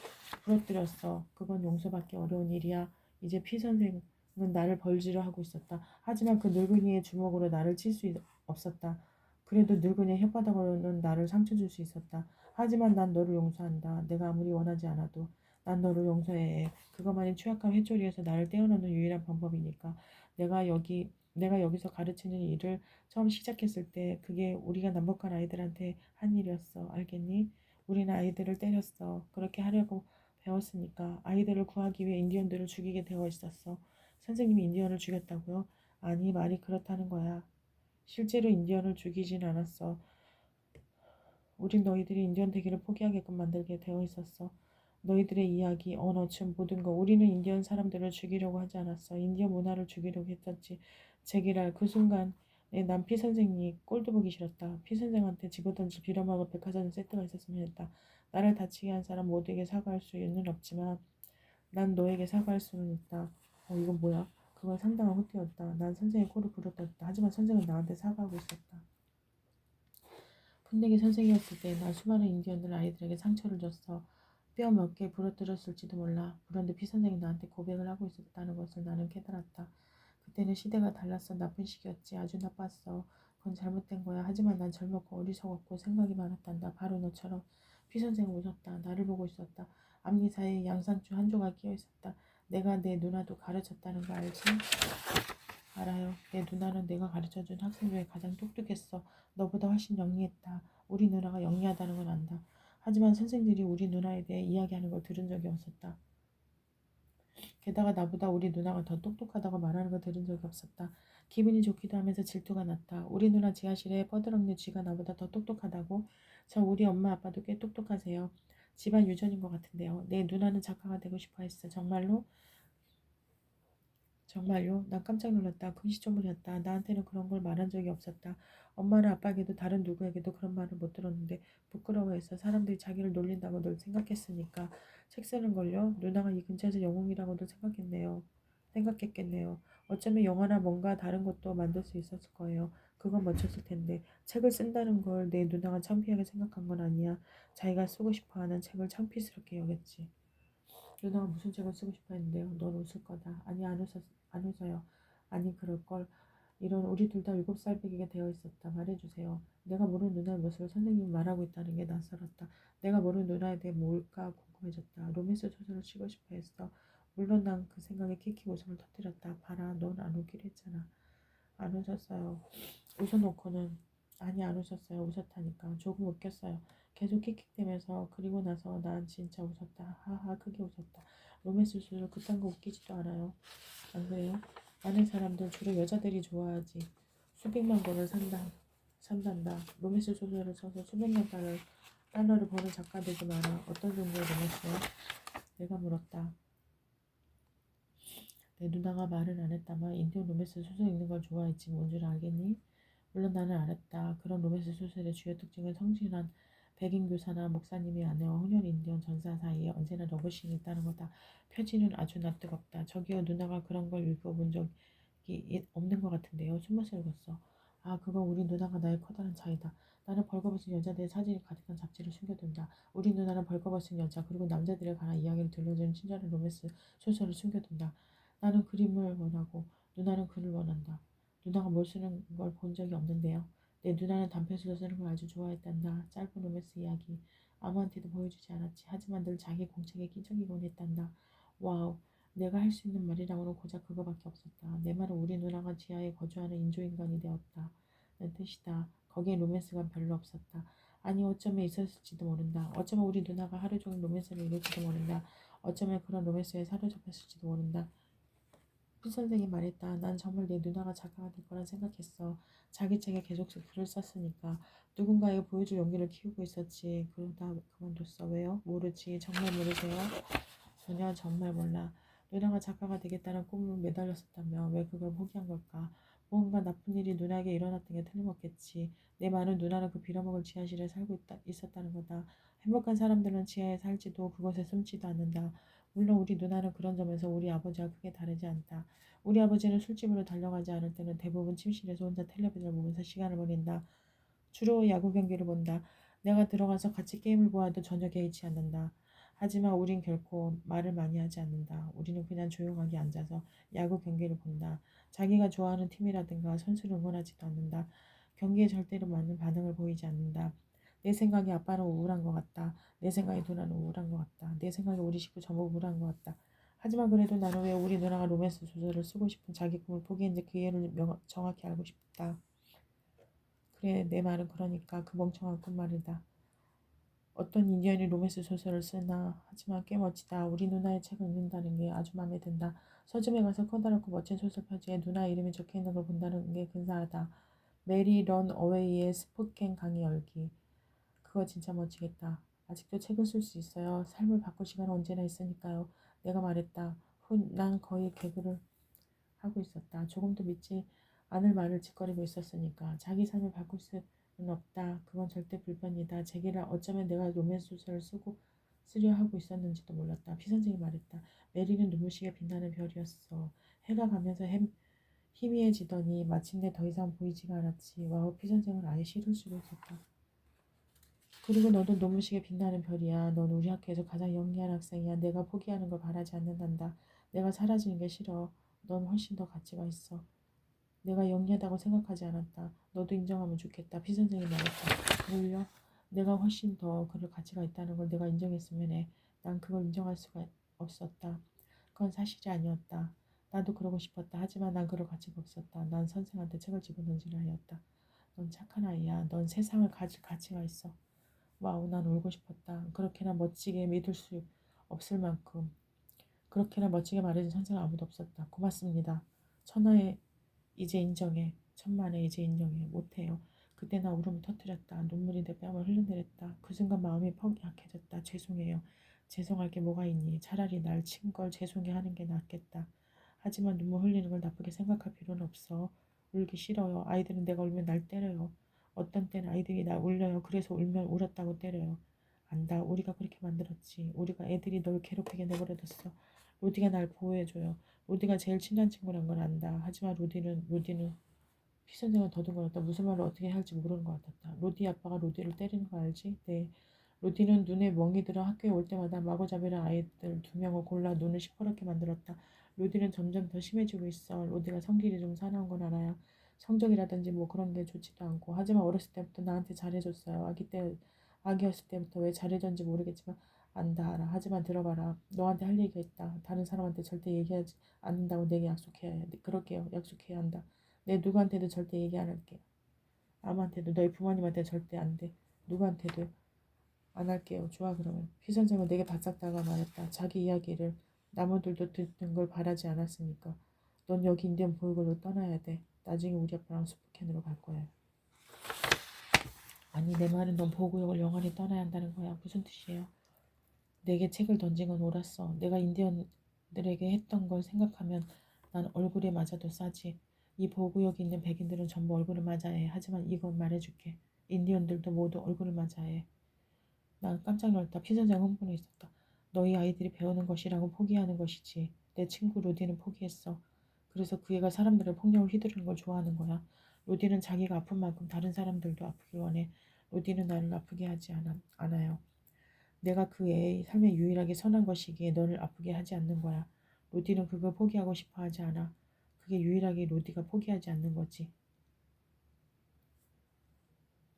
부러뜨렸어. 그건 용서받기 어려운 일이야. 이제 피 선생은 나를 벌지로 하고 있었다. 하지만 그 늙은이의 주먹으로 나를 칠 수 없었다. 그래도 늙은이의 혓바닥으로는 나를 상처 줄 수 있었다. 하지만 난 너를 용서한다. 내가 아무리 원하지 않아도. 난 너를 용서해. 그것만이 취약한 회초리에서 나를 떼어놓는 유일한 방법이니까. 내가 여기서 가르치는 일을 처음 시작했을 때 그게 우리가 남북한 아이들한테 한 일이었어. 알겠니? 우리는 아이들을 때렸어. 그렇게 하려고 배웠으니까. 아이들을 구하기 위해 인디언들을 죽이게 되어 있었어. 선생님이 인디언을 죽였다고요? 아니, 말이 그렇다는 거야. 실제로 인디언을 죽이진 않았어. 우린 너희들이 인디언 되기를 포기하게끔 만들게 되어 있었어. 너희들의 이야기, 언어, 춤, 모든 거. 우리는 인디언 사람들을 죽이려고 하지 않았어. 인디언 문화를 죽이려고 했었지. 제기랄 그 순간 난 피 선생이 꼴도 보기 싫었다. 피 선생한테 집어던질 빌어먹을 백화점 세트가 있었으면 했다. 나를 다치게 한 사람 모두에게 사과할 수는 없지만 난 너에게 사과할 수는 있다. 이건 뭐야? 그건 상당한 호투였다. 난 선생의 코를 부르렀다. 하지만 선생은 나한테 사과하고 있었다. 풋내기 선생이었을 때 난 수많은 인디언들 아이들에게 상처를 줬어. 뼈 몇 개 부러뜨렸을지도 몰라. 그런데 피 선생이 나한테 고백을 하고 있었다는 것을 나는 깨달았다. 그때는 시대가 달랐어. 나쁜 시기였지. 아주 나빴어. 그건 잘못된 거야. 하지만 난 젊었고 어리석었고 생각이 많았단다. 바로 너처럼. 피 선생은 웃었다. 나를 보고 있었다. 앞니 사이에 양상추 한 조각 끼어 있었다. 내가 내 누나도 가르쳤다는 거 알지? 알아요. 내 누나는 내가 가르쳐준 학생 중에 가장 똑똑했어. 너보다 훨씬 영리했다. 우리 누나가 영리하다는 건 안다. 하지만 선생들이 우리 누나에 대해 이야기하는 걸 들은 적이 없었다. 게다가 나보다 우리 누나가 더 똑똑하다고 말하는 걸 들은 적이 없었다. 기분이 좋기도 하면서 질투가 났다. 우리 누나 지하실에 뻐드렁는 쥐가 나보다 더 똑똑하다고? 저 우리 엄마 아빠도 꽤 똑똑하세요. 집안 유전인 것 같은데요. 내 누나는 작가가 되고 싶어 했어. 정말로? 정말요? 난 깜짝 놀랐다. 금시초문이었다. 나한테는 그런 걸 말한 적이 없었다. 엄마나 아빠에게도 다른 누구에게도 그런 말을 못 들었는데 부끄러워해서 사람들이 자기를 놀린다고 늘 생각했으니까 책 쓰는 걸요? 누나가 이 근처에서 영웅이라고도 생각했겠네요. 어쩌면 영화나 뭔가 다른 것도 만들 수 있었을 거예요. 그건 멋졌을 텐데 책을 쓴다는 걸 내 누나가 창피하게 생각한 건 아니야. 자기가 쓰고 싶어하는 책을 창피스럽게 여겼지. 누나가 무슨 책을 쓰고 싶어 했는데요. 넌 웃을 거다. 아니 안 웃어요. 아니 그럴걸. 이런 우리 둘 다 7살 배기가 되어 있었다. 말해주세요. 내가 모르는 누나의 모습을 선생님이 말하고 있다는 게 낯설었다. 내가 모르는 누나에 대해 뭘까 궁금해졌다. 로맨스 소설을 쓰고 싶어 했어. 물론 난 그 생각에 킥킥 웃음을 터뜨렸다. 봐라, 넌 안 웃기로 했잖아. 안 웃었어요. 웃어놓고는 아니 안 웃었어요. 웃었다니까. 조금 웃겼어요. 계속 킥킥대면서 그리고 나서 난 진짜 웃었다. 하하 크게 웃었다. 로맨스 소설 그딴 거 웃기지도 않아요. 안 그래요? 많은 사람들 주로 여자들이 좋아하지. 수백만 권을 산단다. 로맨스 소설을 써서 수백만 달러를 버는 작가들도 많아. 어떤 종류의 로맨스요? 내가 물었다. 내 누나가 말은 안 했다만 인디언 로맨스 소설 읽는 걸 좋아했지. 뭔 줄 알겠니? 물론 나는 알았다. 그런 로맨스 소설의 주요 특징은 성실한 백인 교사나 목사님의 아내와 혼혈 인디언 전사 사이에 언제나 러브씬이 있다는 거다. 표지는 아주 낯뜨겁다. 저기요 누나가 그런 걸 읽어본 적이 없는 것 같은데요. 숨어서 읽었어. 아 그건 우리 누나가 나의 커다란 차이다. 나는 벌거벗은 여자들의 사진이 가득한 잡지를 숨겨둔다. 우리 누나는 벌거벗은 여자 그리고 남자들에 관한 이야기를 들려주는 친절한 로맨스 소설을 숨겨둔다. 나는 그림을 원하고 누나는 글을 원한다. 누나가 뭘 쓰는 걸 본 적이 없는데요. 내 누나는 단편소설 쓰는 걸 아주 좋아했단다. 짧은 로맨스 이야기. 아무한테도 보여주지 않았지. 하지만 늘 자기 공책에 끼적이곤 했단다. 와우. 내가 할 수 있는 말이라고는 고작 그거밖에 없었다. 내 말은 우리 누나가 지하에 거주하는 인조인간이 되었다. 는 뜻이다. 거기에 로맨스가 별로 없었다. 아니 어쩌면 있었을지도 모른다. 어쩌면 우리 누나가 하루 종일 로맨스를 읽을지도 모른다. 어쩌면 그런 로맨스에 사로잡혔을지도 모른다. 피 선생이 말했다. 난 정말 내 누나가 작가가 될 거란 생각했어. 자기 책에 계속 글을 썼으니까. 누군가에게 보여줄 용기를 키우고 있었지. 그러다 그만뒀어. 왜요? 모르지. 정말 모르세요? 전혀 정말 몰라. 누나가 작가가 되겠다는 꿈을 매달렸었다며 왜 그걸 포기한 걸까? 뭔가 나쁜 일이 누나에게 일어났던 게 틀림없겠지. 내 말은 누나는 그 빌어먹을 지하실에 있었다는 거다. 행복한 사람들은 지하에 살지도 그곳에 숨지도 않는다. 물론 우리 누나는 그런 점에서 우리 아버지와 크게 다르지 않다. 우리 아버지는 술집으로 달려가지 않을 때는 대부분 침실에서 혼자 텔레비전을 보면서 시간을 보낸다. 주로 야구 경기를 본다. 내가 들어가서 같이 게임을 보아도 전혀 개의치 않는다. 하지만 우린 결코 말을 많이 하지 않는다. 우리는 그냥 조용하게 앉아서 야구 경기를 본다. 자기가 좋아하는 팀이라든가 선수를 응원하지도 않는다. 경기에 절대로 많은 반응을 보이지 않는다. 내 생각에 아빠는 우울한 것 같다. 내 생각에 누나는 우울한 것 같다. 내 생각에 우리 식구 전부 우울한 것 같다. 하지만 그래도 나는 왜 우리 누나가 로맨스 소설을 쓰고 싶은 자기 꿈을 포기했는지 그 이유를 정확히 알고 싶다. 그래, 내 말은 그러니까 그 멍청한 꿈 말이다. 어떤 인디언이 로맨스 소설을 쓰나 하지만 꽤 멋지다. 우리 누나의 책을 읽는다는 게 아주 마음에 든다. 서점에 가서 커다랗고 멋진 소설 표지에 누나 이름이 적혀있는 걸 본다는 게 근사하다. 메리 런 어웨이의 스포켄 강의 열기. 그거 진짜 멋지겠다. 아직도 책을 쓸 수 있어요. 삶을 바꿀 시간은 언제나 있으니까요. 내가 말했다. 난 거의 개그를 하고 있었다. 조금도 믿지 않을 말을 짓거리고 있었으니까. 자기 삶을 바꿀 수는 없다. 그건 절대 불변이다. 제게를 어쩌면 내가 로맨스 소설을 쓰려 하고 있었는지도 몰랐다. 피 선생이 말했다. 메리는 눈부시게 빛나는 별이었어. 해가 가면서 희미해지더니 마침내 더 이상 보이지가 않았지. 와우, 피 선생은 아예 시를 쓰고 있었다. 그리고 너도 눈부시게 빛나는 별이야. 넌 우리 학교에서 가장 영리한 학생이야. 내가 포기하는 걸 바라지 않는단다. 내가 사라지는 게 싫어. 넌 훨씬 더 가치가 있어. 내가 영리하다고 생각하지 않았다. 너도 인정하면 좋겠다. 피 선생이 말했다. 뭘요? 내가 훨씬 더 그럴 가치가 있다는 걸 내가 인정했으면 해. 난 그걸 인정할 수가 없었다. 그건 사실이 아니었다. 나도 그러고 싶었다. 하지만 난 그럴 가치가 없었다. 난 선생한테 책을 집어던지려 하였다. 넌 착한 아이야. 넌 세상을 가질 가치가 있어. 와우, 난 울고 싶었다. 그렇게나 멋지게 믿을 수 없을 만큼 그렇게나 멋지게 말해준 선생은 아무도 없었다. 고맙습니다. 천하에 이제 인정해. 천만에 이제 인정해. 못해요. 그때 나 울음을 터뜨렸다. 눈물이 내 뺨을 흘러내렸다. 그 순간 마음이 퍽 약해졌다. 죄송해요. 죄송할 게 뭐가 있니? 차라리 날 친 걸 죄송해 하는 게 낫겠다. 하지만 눈물 흘리는 걸 나쁘게 생각할 필요는 없어. 울기 싫어요. 아이들은 내가 울면 날 때려요. 어떤 때는 아이들이 날 울려요. 그래서 울면 울었다고 때려요. 안다. 우리가 그렇게 만들었지. 우리가 애들이 널 괴롭히게 내버려뒀어. 로디가 날 보호해줘요. 로디가 제일 친한 친구란 건 안다. 하지만 로디는 피 선생은 더듬거렸다. 무슨 말을 어떻게 할지 모르는 것 같았다. 로디 아빠가 로디를 때리는 거 알지? 네. 로디는 눈에 멍이 들어 학교에 올 때마다 마구잡이란 아이들 2명을 골라 눈을 시퍼렇게 만들었다. 로디는 점점 더 심해지고 있어. 로디가 성질이 좀 사나운 건 알아요. 성적이라든지 뭐 그런 게 좋지도 않고. 하지만 어렸을 때부터 나한테 잘해줬어요. 아기였을 때부터 왜 잘해줬는지 모르겠지만 안다 알아. 하지만 들어봐라. 너한테 할 얘기가 있다. 다른 사람한테 절대 얘기하지 않는다고 내게 약속해야 해. 그럴게요. 약속해야 한다. 내 누구한테도 절대 얘기 안 할게요. 아무한테도 너희 부모님한테 절대 안 돼. 누구한테도 안 할게요. 좋아 그러면. 피 선생은 내게 바짝 다가 말했다. 자기 이야기를 남들도 듣는 걸 바라지 않았으니까. 넌 여기 인디언 보육원로 떠나야 돼. 나중에 우리 아빠랑 슈퍼캔으로 갈 거야. 아니 내 말은 넌 보호구역을 영원히 떠나야 한다는 거야. 무슨 뜻이에요? 내게 책을 던진 건 옳았어. 내가 인디언들에게 했던 걸 생각하면 난 얼굴에 맞아도 싸지. 이 보호구역에 있는 백인들은 전부 얼굴을 맞아야 해. 하지만 이건 말해줄게. 인디언들도 모두 얼굴을 맞아야 해. 난 깜짝 놀랐다. 피선생 흥분해 있었다. 너희 아이들이 배우는 것이라고 포기하는 것이지. 내 친구 로디는 포기했어. 그래서 그 애가 사람들을 폭력을 휘두르는 걸 좋아하는 거야. 로디는 자기가 아픈 만큼 다른 사람들도 아프길 원해. 로디는 나를 아프게 하지 않아요. 내가 그 애의 삶에 유일하게 선한 것이기에 너를 아프게 하지 않는 거야. 로디는 그걸 포기하고 싶어 하지 않아. 그게 유일하게 로디가 포기하지 않는 거지.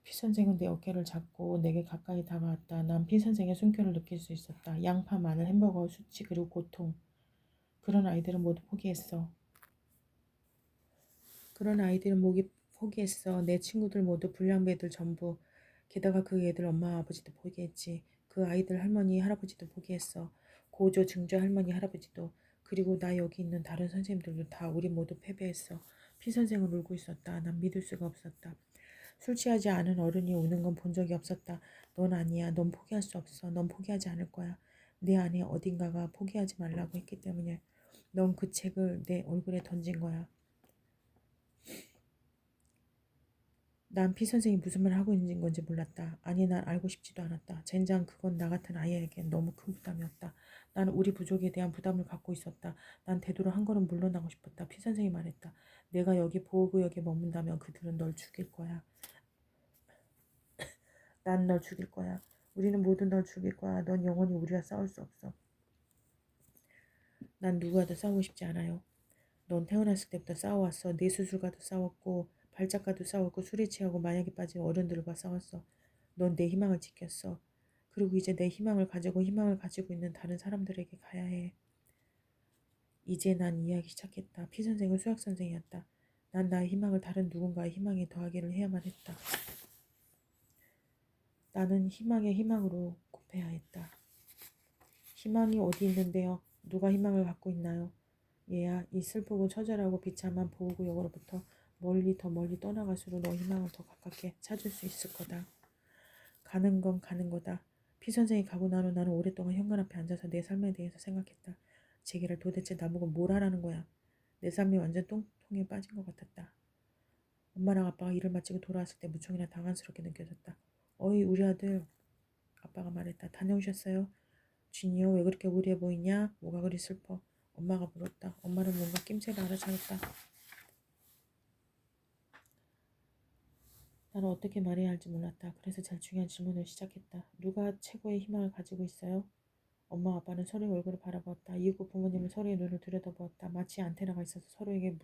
피 선생은 내 어깨를 잡고 내게 가까이 다가왔다. 난 피 선생의 숨결을 느낄 수 있었다. 양파, 마늘, 햄버거, 수치, 그리고 고통. 그런 아이들은 모두 포기했어. 그런 아이들은 모두 포기했어. 내 친구들 모두 불량배들 전부. 게다가 그 애들 엄마 아버지도 포기했지. 그 아이들 할머니 할아버지도 포기했어. 고조 증조 할머니 할아버지도. 그리고 나 여기 있는 다른 선생님들도 다 우리 모두 패배했어. 피 선생은 울고 있었다. 난 믿을 수가 없었다. 술 취하지 않은 어른이 우는 건 본 적이 없었다. 넌 아니야. 넌 포기할 수 없어. 넌 포기하지 않을 거야. 내 안에 어딘가가 포기하지 말라고 했기 때문에 넌 그 책을 내 얼굴에 던진 거야. 난 피 선생이 무슨 말을 하고 있는 건지 몰랐다. 아니 난 알고 싶지도 않았다. 젠장 그건 나 같은 아이에겐 너무 큰 부담이었다. 나는 우리 부족에 대한 부담을 갖고 있었다. 난 되도록 한 걸음 물러나고 싶었다. 피 선생이 말했다. 내가 여기 보호구역에 머문다면 그들은 널 죽일 거야. 난 널 죽일 거야. 우리는 모두 널 죽일 거야. 넌 영원히 우리와 싸울 수 없어. 난 누구와도 싸우고 싶지 않아요. 넌 태어났을 때부터 싸워왔어. 네 수술과도 싸웠고 발작과도 싸웠고 술에 취하고 마약에 빠진 어른들과 싸웠어. 넌 내 희망을 지켰어. 그리고 이제 내 희망을 가지고 있는 다른 사람들에게 가야 해. 이제 난 이해하기 시작했다. 피 선생은 수학 선생이었다. 난 나의 희망을 다른 누군가의 희망에 더하기를 해야만 했다. 나는 희망의 희망으로 곱해야 했다. 희망이 어디 있는데요? 누가 희망을 갖고 있나요? 얘야, 이 슬프고 처절하고 비참한 보호구역으로부터 멀리 더 멀리 떠나갈수록 너 희망을 더 가깝게 찾을 수 있을 거다. 가는 건 가는 거다. 피 선생이 가고 난 후 나는 오랫동안 현관 앞에 앉아서 내 삶에 대해서 생각했다. 제기를 도대체 나보고 뭘 하라는 거야. 내 삶이 완전 똥통에 빠진 것 같았다. 엄마랑 아빠가 일을 마치고 돌아왔을 때 무척이나 당황스럽게 느껴졌다. 어이 우리 아들. 아빠가 말했다. 다녀오셨어요? 준이요 왜 그렇게 우울해 보이냐? 뭐가 그리 슬퍼? 엄마가 물었다. 엄마는 뭔가 낌새를 알아차렸다. 나는 어떻게 말해야 할지 몰랐다. 그래서 제일 중요한 질문을 시작했다. 누가 최고의 희망을 가지고 있어요? 엄마 아빠는 서로의 얼굴을 바라보았다. 이윽고 부모님은 서로의 눈을 들여다보았다. 마치 안테나가 있어서 서로에게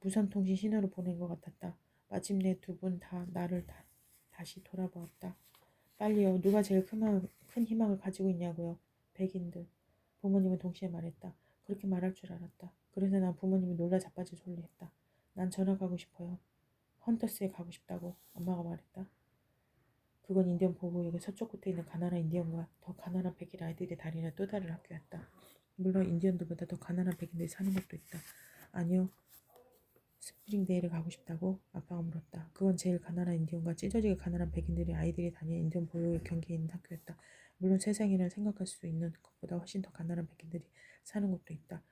무선 통신 신호를 보낸 것 같았다. 마침내 두 분 다 나를 다시 돌아보았다. 빨리요. 누가 제일 큰 희망을 가지고 있냐고요. 백인들. 부모님은 동시에 말했다. 그렇게 말할 줄 알았다. 그래서 난 부모님이 놀라 자빠질 소리를 했다. 난 전학 가고 싶어요. 헌터스에 가고 싶다고 엄마가 말했다. 그건 인디언 보호구역의 서쪽 끝에 있는 가난한 인디언과 더 가난한 백인 아이들이 다니는 또 다른 학교였다. 물론 인디언들보다 더 가난한 백인들이 사는 곳도 있다. 아니요. 스프링데일에 가고 싶다고? 아빠가 물었다. 그건 제일 가난한 인디언과 찢어지게 가난한 백인들이 아이들이 다니는 인디언 보호구역 경계에 있는 학교였다. 물론 세상에는 생각할 수 있는 것보다 훨씬 더 가난한 백인들이 사는 곳도 있다.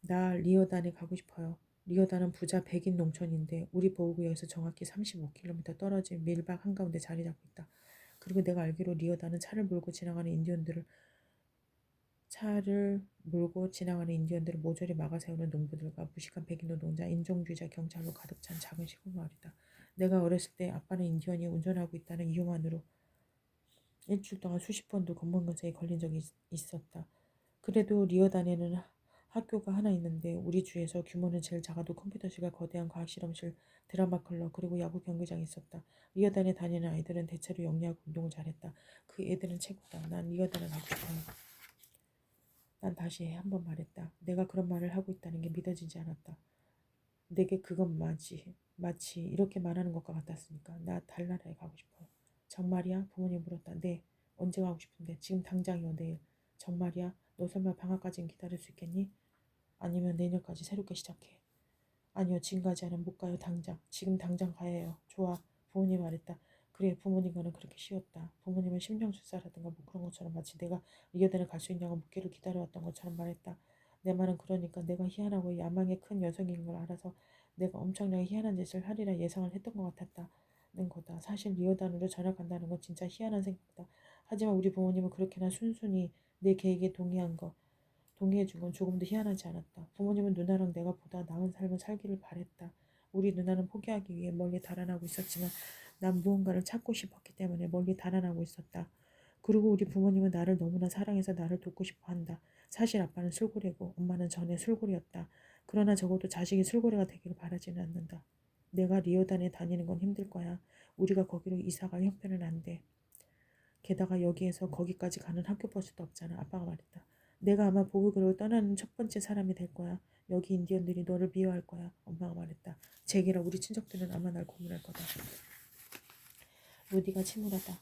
나 리어단에 가고 싶어요. 리어단은 부자 백인 농촌인데 우리 보호구역에서 정확히 35km 떨어진 밀박 한가운데 자리 잡고 있다. 그리고 내가 알기로 리어단은 차를 몰고 지나가는 인디언들을 모조리 막아 세우는 농부들과 무식한 백인 노동자, 인종주의자 경찰로 가득 찬 작은 시골 마을이다. 내가 어렸을 때 아빠는 인디언이 운전하고 있다는 이유만으로 일주일 동안 수십 번도 검문관서에 걸린 적이 있었다. 그래도 리어단에는 학교가 하나 있는데 우리 주에서 규모는 제일 작아도 컴퓨터실과 거대한 과학실험실, 드라마 클럽 그리고 야구 경기장이 있었다. 리어단에 다니는 아이들은 대체로 영리하고 운동을 잘했다. 그 애들은 최고다. 난 리어단을 가고 싶어요. 난 다시 한 번 말했다. 내가 그런 말을 하고 있다는 게 믿어지지 않았다. 내게 그건 마치 이렇게 말하는 것과 같았으니까. 나 달나라에 가고 싶어요. 정말이야? 부모님 물었다. 네. 언제 가고 싶은데? 지금 당장이요, 내일. 정말이야? 너 설마 방학까지는 기다릴 수 있겠니? 아니면 내년까지 새롭게 시작해. 아니요, 지금까지는 못 가요, 당장. 지금 당장 가야 해요. 좋아. 부모님 말했다. 그래, 부모님과는 그렇게 쉬웠다. 부모님은 심령술사라든가 뭐 그런 것처럼 마치 내가 리어덴을 갈 수 있냐고 묻기를 기다려왔던 것처럼 말했다. 내 말은 그러니까 내가 희한하고 야망의 큰 여성인 걸 알아서 내가 엄청나게 희한한 짓을 하리라 예상을 했던 것 같았다는 거다. 사실 리어단으로 전학간다는 건 진짜 희한한 생각이다. 하지만 우리 부모님은 그렇게나 순순히 내 계획에 동의해준 건 조금도 희한하지 않았다. 부모님은 누나랑 내가 보다 나은 삶을 살기를 바랬다. 우리 누나는 포기하기 위해 멀리 달아나고 있었지만 난 무언가를 찾고 싶었기 때문에 멀리 달아나고 있었다. 그리고 우리 부모님은 나를 너무나 사랑해서 나를 돕고 싶어 한다. 사실 아빠는 술고래고 엄마는 전에 술고래였다. 그러나 적어도 자식이 술고래가 되기를 바라지는 않는다. 내가 리어단에 다니는 건 힘들 거야. 우리가 거기로 이사갈 형편은 안 돼. 게다가 여기에서 거기까지 가는 학교 버스도 없잖아. 아빠가 말했다. 내가 아마 보국으로 떠나는 첫 번째 사람이 될 거야. 여기 인디언들이 너를 미워할 거야. 엄마가 말했다. 제게라 우리 친척들은 아마 날 고문할 거다. 루디가 침울하다.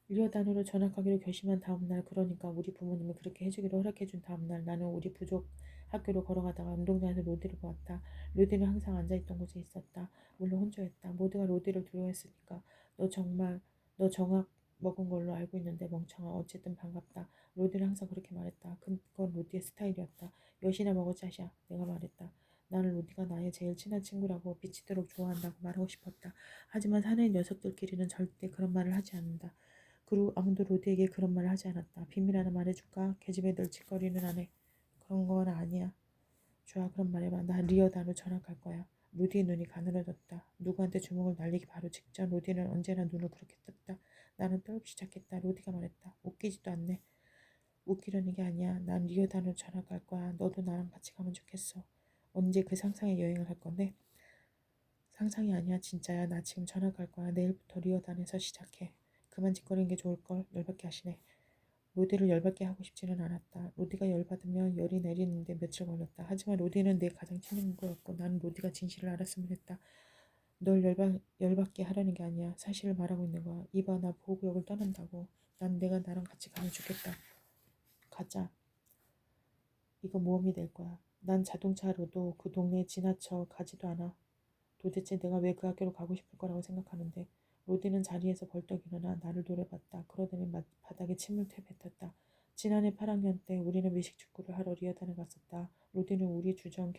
리어단으로 전학하기로 결심한 다음날, 그러니까 우리 부모님이 그렇게 해주기로 허락해준 다음날, 나는 우리 부족 학교로 걸어가다가 운동장에서 로디를 보았다. 로디는 항상 앉아있던 곳에 있었다. 물론 혼자였다. 모두가 로디를 두려워했으니까. 너 정학 먹은 걸로 알고 있는데 멍청아. 어쨌든 반갑다. 로디는 항상 그렇게 말했다. 그건 로디의 스타일이었다. 여시나 먹어 짜샤. 내가 말했다. 나는 로디가 나의 제일 친한 친구라고 미치도록 좋아한다고 말하고 싶었다. 하지만 사내의 녀석들끼리는 절대 그런 말을 하지 않는다. 그리고 아무도 로디에게 그런 말을 하지 않았다. 비밀 하나 말해줄까? 계집애 널찍거리는 아내. 그런 건 아니야. 좋아, 그럼 말해봐. 나 리어단으로 전학 갈 거야. 로디의 눈이 가늘어졌다. 누구한테 주먹을 날리기 바로 직전 로디는 언제나 눈을 그렇게 떴다. 나는 떨기 시작했다. 로디가 말했다. 웃기지도 않네. 웃기려는 게 아니야. 난 리어단으로 전학 갈 거야. 너도 나랑 같이 가면 좋겠어. 언제 그 상상의 여행을 할 건데? 상상이 아니야. 진짜야. 나 지금 전학 갈 거야. 내일부터 리어단에서 시작해. 그만 짓거리는 게 좋을걸. 열받게 하시네. 로디를 열받게 하고 싶지는 않았다. 로디가 열받으면 열이 내리는데 며칠 걸렸다. 하지만 로디는 내 가장 친구였고 나는 로디가 진실을 알았으면 했다. 널 열받게 하려는 게 아니야. 사실을 말하고 있는 거야. 이봐, 나 보호구역을 떠난다고. 난 내가 나랑 같이 가면 좋겠다. 가자. 이거 모험이 될 거야. 난 자동차로도 그 동네에 지나쳐 가지도 않아. 도대체 내가 왜 그 학교로 가고 싶을 거라고 생각하는데. 로디는 자리에서 벌떡 일어나 나를 노려봤다. 그러더니 바닥에 침을 뱉었다. 지난해 8학년 때 우리는 미식축구를 하러 리어단에 갔었다. 로디는 우리 주전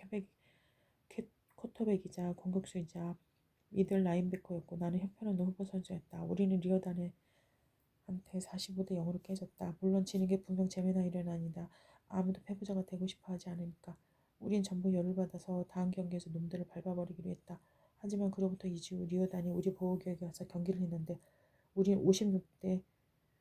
쿼터백이자 공격수이자 미들 라인베커였고 나는 형편없는 후보 선수였다. 우리는 리어단에 한테 45대 0으로 깨졌다. 물론 지는 게 분명 재미난 일은 아니다. 아무도 패부자가 되고 싶어 하지 않으니까. 우린 전부 열을 받아서 다음 경기에서 놈들을 밟아버리기로 했다. 하지만 그로부터 2주 후 리오단이 우리 보호구역에 와서 경기를 했는데 우린 56대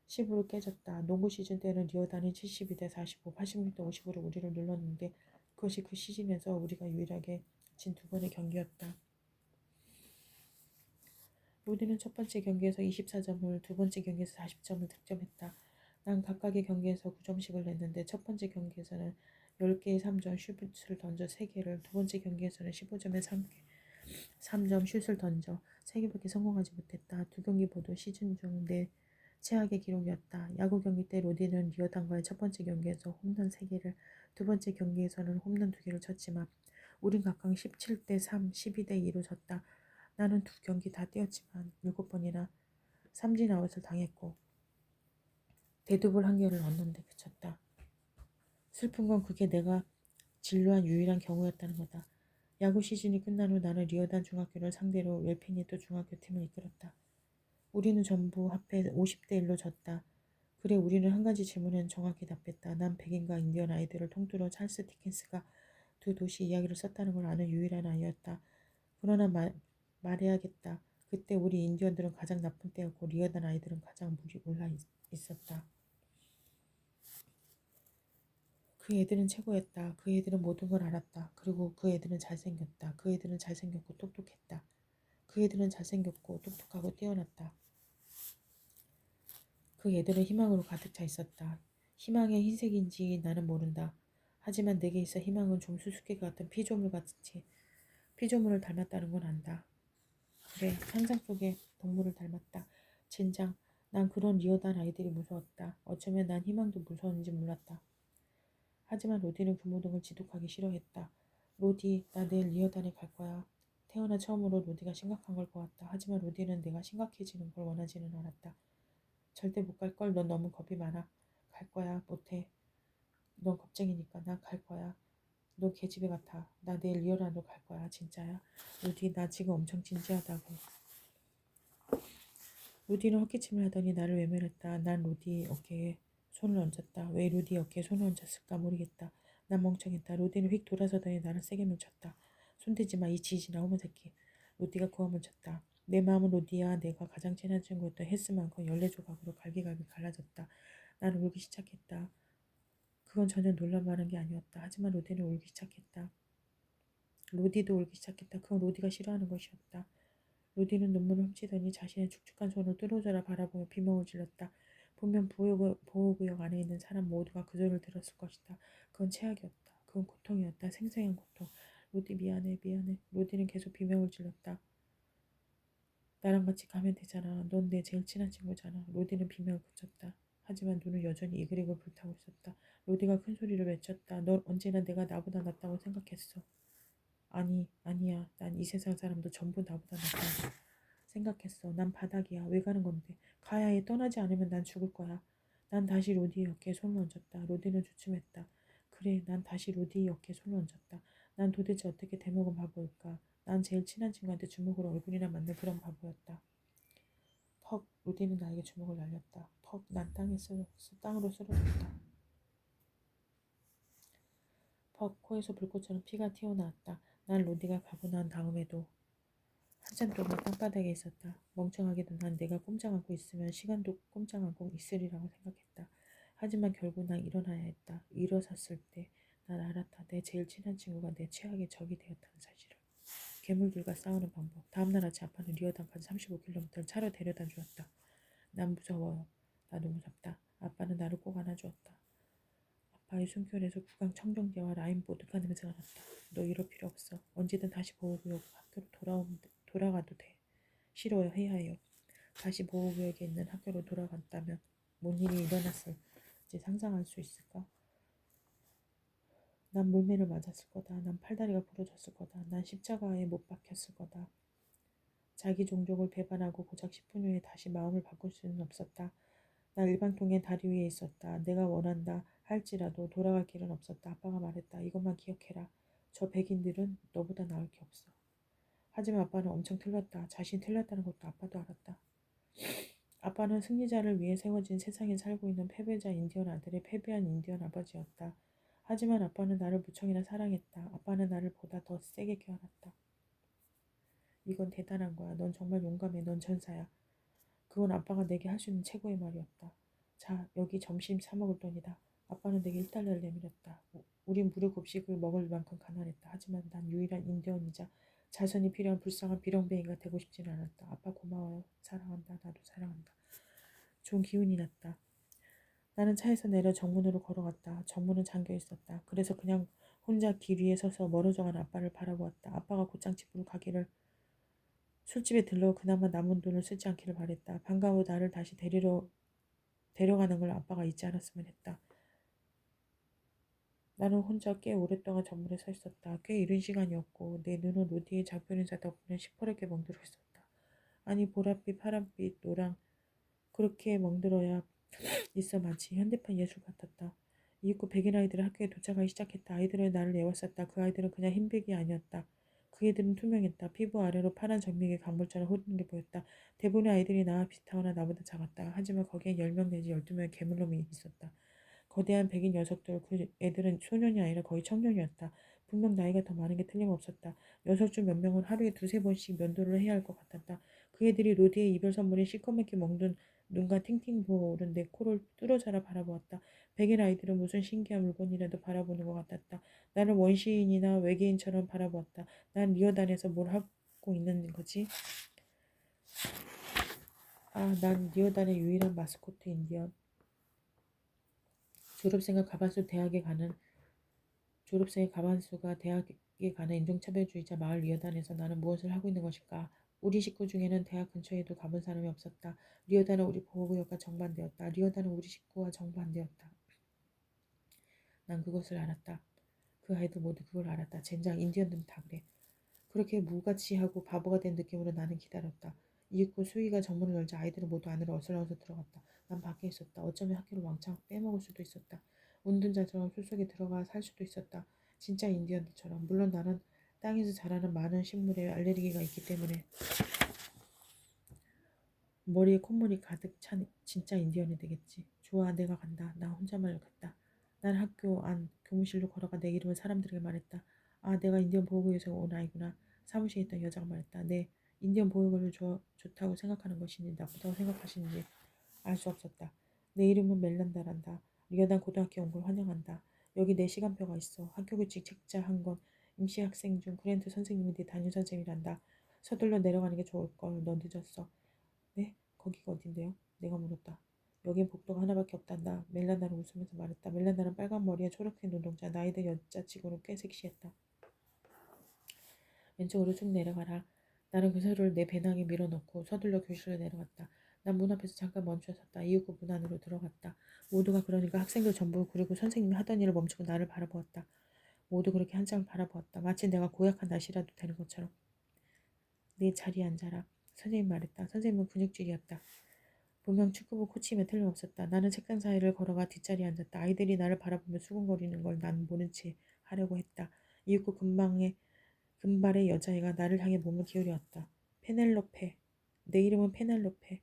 10으로 깨졌다. 농구 시즌 때는 리오단이 72대 45, 86대 50으로 우리를 눌렀는데 그것이 그 시즌에서 우리가 유일하게 진 두 번의 경기였다. 로디는 첫 번째 경기에서 24점을, 두 번째 경기에서 40점을 득점했다. 난 각각의 경기에서 9점씩을 냈는데 첫 번째 경기에서는 10개의 3점 슛을 던져 3개를, 두 번째 경기에서는 15점에 3개, 3점 슛을 던져 3개밖에 성공하지 못했다. 2경기 모두 시즌 중 내 최악의 기록이었다. 야구 경기 때 로디는 리어단과의 첫 번째 경기에서 홈런 3개를, 두 번째 경기에서는 홈런 2개를 쳤지만 우린 각각 17대 3, 12대 2로 졌다. 나는 2경기 다 뛰었지만 7번이나 삼진 아웃을 당했고 데드볼 1개를 얻는데 그쳤다. 슬픈 건 그게 내가 진루한 유일한 경우였다는 거다. 야구 시즌이 끝난 후 나는 리어단 중학교를 상대로 웰피니또 중학교 팀을 이끌었다. 우리는 전부 합해 50대 1로 졌다. 그래 우리는 한 가지 질문에는 정확히 답했다. 난 백인과 인디언 아이들을 통틀어 찰스 디킨스가 두 도시 이야기를 썼다는 걸 아는 유일한 아이였다. 그러나 말해야겠다. 그때 우리 인디언들은 가장 나쁜 때였고 리어단 아이들은 가장 물이 올라 있었다. 그 애들은 최고였다. 그 애들은 모든 걸 알았다. 그리고 그 애들은 잘생겼다. 그 애들은 잘생겼고 똑똑했다. 그 애들은 잘생겼고 똑똑하고 뛰어났다. 그 애들은 희망으로 가득 차 있었다. 희망의 흰색인지 나는 모른다. 하지만 내게 있어 희망은 좀 수수께끼 같은 피조물 같이 피조물을 닮았다는 건 안다. 그래, 상상 속의 동물을 닮았다. 젠장, 난 그런 리어단 아이들이 무서웠다. 어쩌면 난 희망도 무서웠는지 몰랐다. 하지만 로디는 그 모든 걸 지독하기 싫어했다. 로디, 나 내일 리어단에 갈 거야. 태어나 처음으로 로디가 심각한 걸 보았다. 하지만 로디는 내가 심각해지는 걸 원하지는 않았다. 절대 못 갈 걸. 넌 너무 겁이 많아. 갈 거야. 못해. 넌 겁쟁이니까. 난 갈 거야. 너 계집애 같아. 나 내일 리어단으로 갈 거야. 진짜야. 로디, 나 지금 엄청 진지하다고. 로디는 헛기침을 하더니 나를 외면했다. 난 로디 어깨에 손을 얹었다. 왜 로디 어깨에 손을 얹었을까 모르겠다. 난 멍청했다. 로디는 휙 돌아서더니 나를 세게 물쳤다. 손대지 마, 이 지지나 호모 새끼. 로디가 고함을 쳤다. 내 마음은 로디야 내가 가장 친한 친구였던 헬스만큼 14조각으로 갈기갈기 갈라졌다. 나는 울기 시작했다. 그건 전혀 놀랄만한 게 아니었다. 하지만 로디는 울기 시작했다. 로디도 울기 시작했다. 그건 로디가 싫어하는 것이었다. 로디는 눈물을 훔치더니 자신의 축축한 손을 뚫어져라 바라보며 비명을 질렀다. 분명 보호구역 안에 있는 사람 모두가 그 소리를 들었을 것이다. 그건 최악이었다. 그건 고통이었다. 생생한 고통. 로디 미안해 미안해. 로디는 계속 비명을 질렀다. 나랑 같이 가면 되잖아. 넌 내 제일 친한 친구잖아. 로디는 비명을 그쳤다. 하지만 눈은 여전히 이글이글 불타고 있었다. 로디가 큰 소리로 외쳤다. 넌 언제나 내가 나보다 낫다고 생각했어. 아니야. 난 이 세상 사람도 전부 나보다 낫다고 생각했어. 난 바닥이야. 왜 가는 건데? 가야 해. 떠나지 않으면 난 죽을 거야. 난 다시 로디의 어깨에 손을 얹었다. 로디는 주춤했다. 그래, 난 다시 로디의 어깨에 손을 얹었다. 난 도대체 어떻게 대먹은 바보일까? 난 제일 친한 친구한테 주먹으로 얼굴이나 맞는 그런 바보였다. 퍽, 로디는 나에게 주먹을 날렸다. 퍽, 난 땅으로 쓰러졌다. 퍽, 코에서 불꽃처럼 피가 튀어나왔다. 난 로디가 가고 난 다음에도 한참 동안 땅바닥에 있었다. 멍청하게도 난 내가 꼼짝 않고 있으면 시간도 꼼짝 않고 있으리라고 생각했다. 하지만 결국 난 일어나야 했다. 일어섰을 때 난 알았다. 내 제일 친한 친구가 내 최악의 적이 되었다는 사실을. 괴물들과 싸우는 방법. 다음날 아침 아빠는 리어단까지 35km를 차로 데려다 주었다. 난 무서워요. 나도 무섭다. 아빠는 나를 꼭 안아주었다. 아빠의 숨결에서 구강 청정제와 라임 보드카 냄새가 났다. 너 이럴 필요 없어. 언제든 다시 보호구역 학교로 돌아가도 돼. 싫어요. 해야 해요. 다시 보호구역에 있는 학교로 돌아간다면 뭔 일이 일어났을지 상상할 수 있을까? 난 물매를 맞았을 거다. 난 팔다리가 부러졌을 거다. 난 십자가에 못 박혔을 거다. 자기 종족을 배반하고 고작 10분 후에 다시 마음을 바꿀 수는 없었다. 나 일방통행 다리 위에 있었다. 내가 원한다 할지라도 돌아갈 길은 없었다. 아빠가 말했다. 이것만 기억해라. 저 백인들은 너보다 나을 게 없어. 하지만 아빠는 엄청 틀렸다. 자신이 틀렸다는 것도 아빠도 알았다. 아빠는 승리자를 위해 세워진 세상에 살고 있는 패배자 인디언 아들의 패배한 인디언 아버지였다. 하지만 아빠는 나를 무척이나 사랑했다. 아빠는 나를 보다 더 세게 껴안았다. 이건 대단한 거야. 넌 정말 용감해. 넌 전사야. 그건 아빠가 내게 할 수 있는 최고의 말이었다. 자, 여기 점심 사 먹을 돈이다. 아빠는 내게 1달러를 내밀었다. 우린 무료급식을 먹을 만큼 가난했다. 하지만 난 유일한 인디언이자 자선이 필요한 불쌍한 비렁뱅이가 되고 싶지는 않았다. 아빠 고마워요. 사랑한다. 나도 사랑한다. 좋은 기운이 났다. 나는 차에서 내려 정문으로 걸어갔다. 정문은 잠겨 있었다. 그래서 그냥 혼자 길 위에 서서 멀어져가는 아빠를 바라보았다. 아빠가 곧장 집으로 가기를 술집에 들러 그나마 남은 돈을 쓰지 않기를 바랬다. 방과 후 나를 다시 데려가는 걸 아빠가 잊지 않았으면 했다. 나는 혼자 꽤 오랫동안 전문에 서 있었다. 꽤 이른 시간이었고 내 눈은 로디의 작별 인사 덕분에 시퍼렇게 멍들어 있었다. 아니 보랏빛, 파란빛, 노랑 그렇게 멍들어야 있어 마치 현대판 예술 같았다. 이윽고 백인 아이들은 학교에 도착하기 시작했다. 아이들은 나를 에워쌌다. 그 아이들은 그냥 흰백이 아니었다. 그 애들은 투명했다. 피부 아래로 파란 정맥의 강물처럼 흐르는 게 보였다. 대부분의 아이들이 나와 비슷하거나 나보다 작았다. 하지만 거기엔 10명 내지 12명의 괴물놈이 있었다. 거대한 백인 녀석들, 그 애들은 소년이 아니라 거의 청년이었다. 분명 나이가 더 많은 게 틀림없었다. 녀석 중 몇 명은 하루에 두세 번씩 면도를 해야 할 것 같았다. 그 애들이 로디의 이별 선물에 시커멓게 먹는 눈과 팅팅 부어오른 내 코를 뚫어져라 바라보았다. 백인 아이들은 무슨 신기한 물건이라도 바라보는 것 같았다. 나를 원시인이나 외계인처럼 바라보았다. 난 리어단에서 뭘 하고 있는 거지? 아, 난 리어단의 유일한 마스코트 인디언. 졸업생과 가반수 대학에 가는 졸업생의 과반수가 대학에 가는 인종차별주의자 마을 리어단에서 나는 무엇을 하고 있는 것일까? 우리 식구 중에는 대학 근처에도 가본 사람이 없었다. 리어단은 우리 보호구역과 정반대였다. 리어단은 우리 식구와 정반대였다. 난 그것을 알았다. 그 아이들 모두 그걸 알았다. 젠장 인디언들은 다 그래. 그렇게 무가치하고 바보가 된 느낌으로 나는 기다렸다. 이윽고 수위가 정문을 열자 아이들은 모두 안으로 어슬렁어슬 들어갔다. 난 밖에 있었다. 어쩌면 학교를 왕창 빼먹을 수도 있었다. 운둔자처럼 숲속에 들어가 살 수도 있었다. 진짜 인디언들처럼. 물론 나는 땅에서 자라는 많은 식물에 알레르기가 있기 때문에 머리에 콧물이 가득 찬 진짜 인디언이 되겠지. 좋아, 내가 간다. 나 혼자만 갔다. 난 학교 안 교무실로 걸어가 내 이름을 사람들에게 말했다. 아, 내가 인디언 보호구역에서 온 아이구나. 사무실에 있던 여자가 말했다. 네, 인디언 보호구역을 좋다고 생각하는 것인지 나쁘다고 생각하시는지 알 수 없었다. 내 이름은 멜란다란다. 리어단 고등학교에 온 걸 환영한다. 여기 내 시간표가 있어. 학교 규칙 책자 한 권. 임시 학생 중 그랜트 선생님이 네 담임 선생님이란다. 서둘러 내려가는 게 좋을 걸. 넌 늦었어. 네? 거기가 어딘데요? 내가 물었다. 여긴 복도가 하나밖에 없단다. 멜란다는 웃으면서 말했다. 멜란다는 빨간 머리에 초록색 눈동자, 나이든 여자치고는 꽤 섹시했다. 왼쪽으로 쭉 내려가라. 나는 그 서류를 내 배낭에 밀어넣고 서둘러 교실로 내려갔다. 난 문 앞에서 잠깐 멈춰 섰다. 이윽고 문 안으로 들어갔다. 모두가 그러니까 학생들 전부 그리고 선생님이 하던 일을 멈추고 나를 바라보았다. 모두 그렇게 한참을 바라보았다. 마치 내가 고약한 낯이라도 되는 것처럼. 네 자리에 앉아라. 선생님 말했다. 선생님은 근육질이었다. 분명 축구부 코치임에 틀림없었다. 나는 책상 사이를 걸어가 뒷자리에 앉았다. 아이들이 나를 바라보며 수군거리는 걸 난 모른 채 하려고 했다. 이윽고 금발의 여자애가 나를 향해 몸을 기울였다. 페넬로페. 내 이름은 페넬로페.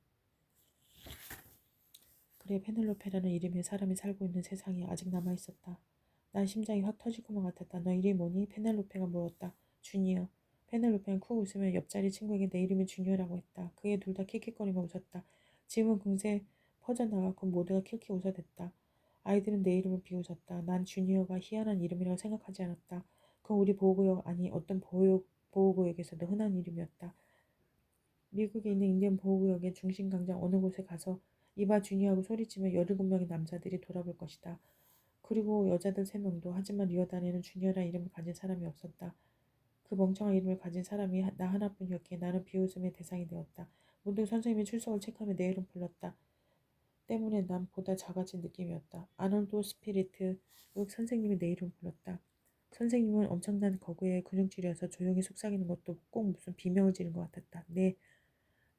그래, 페넬로페라는 이름의 사람이 살고 있는 세상이 아직 남아있었다. 난 심장이 확 터질 것만 같았다. 너 이름이 뭐니? 페넬로페가 물었다. 주니어. 페넬로페는 쿡 웃으며 옆자리 친구에게 내 이름이 주니어라고 했다. 그의 둘 다 킥킥거리며 웃었다. 질문 금세 퍼져나갔고 모두가 킬킬 웃어댔다. 아이들은 내 이름을 비웃었다. 난 주니어가 희한한 이름이라고 생각하지 않았다. 그건 우리 보호구역 아니 어떤 보호구역에서도 흔한 이름이었다. 미국에 있는 인디언 보호구역의 중심 광장 어느 곳에 가서 이봐 주니어하고 소리치며 17명의 남자들이 돌아볼 것이다. 그리고 여자들 3명도. 하지만 리어단에는 주니어라는 이름을 가진 사람이 없었다. 그 멍청한 이름을 가진 사람이 나 하나뿐이었기에 나는 비웃음의 대상이 되었다. 문득 선생님이 출석을 체크하며 내 이름 불렀다. 때문에 난 보다 작아진 느낌이었다. 아놀드 스피리트. 선생님이 내 이름 불렀다. 선생님은 엄청난 거구의 근육질이어서 조용히 속삭이는 것도 꼭 무슨 비명을 지른 것 같았다. 네,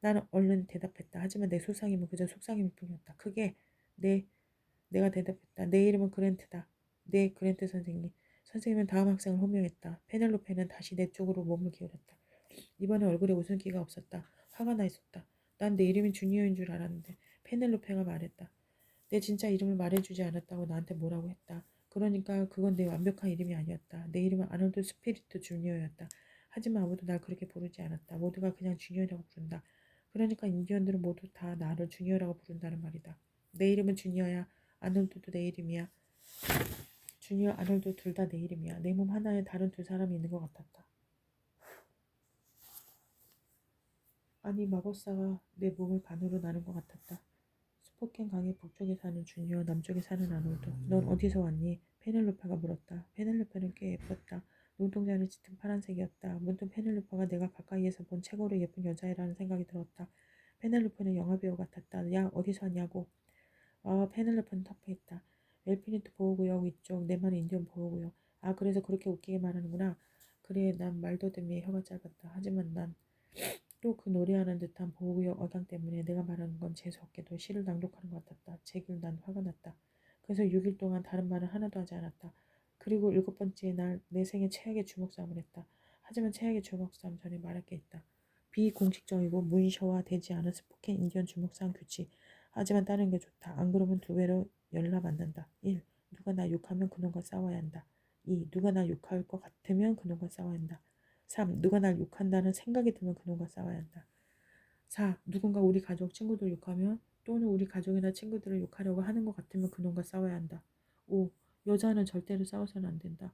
나는 얼른 대답했다. 하지만 내 속삭임은 그저 속삭임일 뿐이었다. 크게 네, 내가 대답했다. 내 이름은 그랜트다. 네, 그랜트 선생님. 선생님은 다음 학생을 호명했다. 페넬로페는 다시 내 쪽으로 몸을 기울였다. 이번에 얼굴에 웃음기가 없었다. 화가 나 있었다. 난 내 이름이 주니어인 줄 알았는데 페넬로페가 말했다. 내 진짜 이름을 말해주지 않았다고 나한테 뭐라고 했다. 그러니까 그건 내 완벽한 이름이 아니었다. 내 이름은 아놀드 스피리트 주니어였다. 하지만 아무도 날 그렇게 부르지 않았다. 모두가 그냥 주니어라고 부른다. 그러니까 인디언들은 모두 다 나를 주니어라고 부른다는 말이다. 내 이름은 주니어야. 아놀드도 내 이름이야. 주니어, 아놀드 둘 다 내 이름이야. 내 몸 하나에 다른 두 사람이 있는 것 같았다. 아니 마법사가 내 몸을 반으로 나눈 것 같았다. 스포켄 강의 북쪽에 사는 주니어, 남쪽에 사는 아놀드. 넌 어디서 왔니? 페넬로페가 물었다. 페넬로페는 꽤 예뻤다. 눈동자는 짙은 파란색이었다. 문득 페넬로페가 내가 가까이에서 본 최고로 예쁜 여자애라는 생각이 들었다. 페넬로페는 영화배우 같았다. 야, 어디서 왔냐고. 페넬로페는 터프했다. 엘피니트 보호구역 위쪽, 내 말은 인디언 보호구역. 아, 그래서 그렇게 웃기게 말하는구나. 그래, 난 말더듬이에 혀가 짧았다. 하지만 난 또 그 노래하는 듯한 보호구역 억양 때문에 내가 말하는 건 재수없게도 시를 낭독하는 것 같았다. 제길 난 화가 났다. 그래서 6일 동안 다른 말은 하나도 하지 않았다. 그리고 7번째 날 내 생애 최악의 주먹 싸움을 했다. 하지만 최악의 주먹 싸움 전에 말할 게 있다. 비공식적이고 문서화되지 않은 스포킨 인디언 주먹 싸움 규칙. 하지만 다른 게 좋다. 안 그러면 두 배로 열나 만난다. 1. 누가 나 욕하면 그놈과 싸워야 한다. 2. 누가 나 욕할 것 같으면 그놈과 싸워야 한다. 3. 누가 날 욕한다는 생각이 들면 그놈과 싸워야 한다. 4. 누군가 우리 가족, 친구들 욕하면 또는 우리 가족이나 친구들을 욕하려고 하는 것 같으면 그놈과 싸워야 한다. 5. 여자는 절대로 싸워서는 안 된다.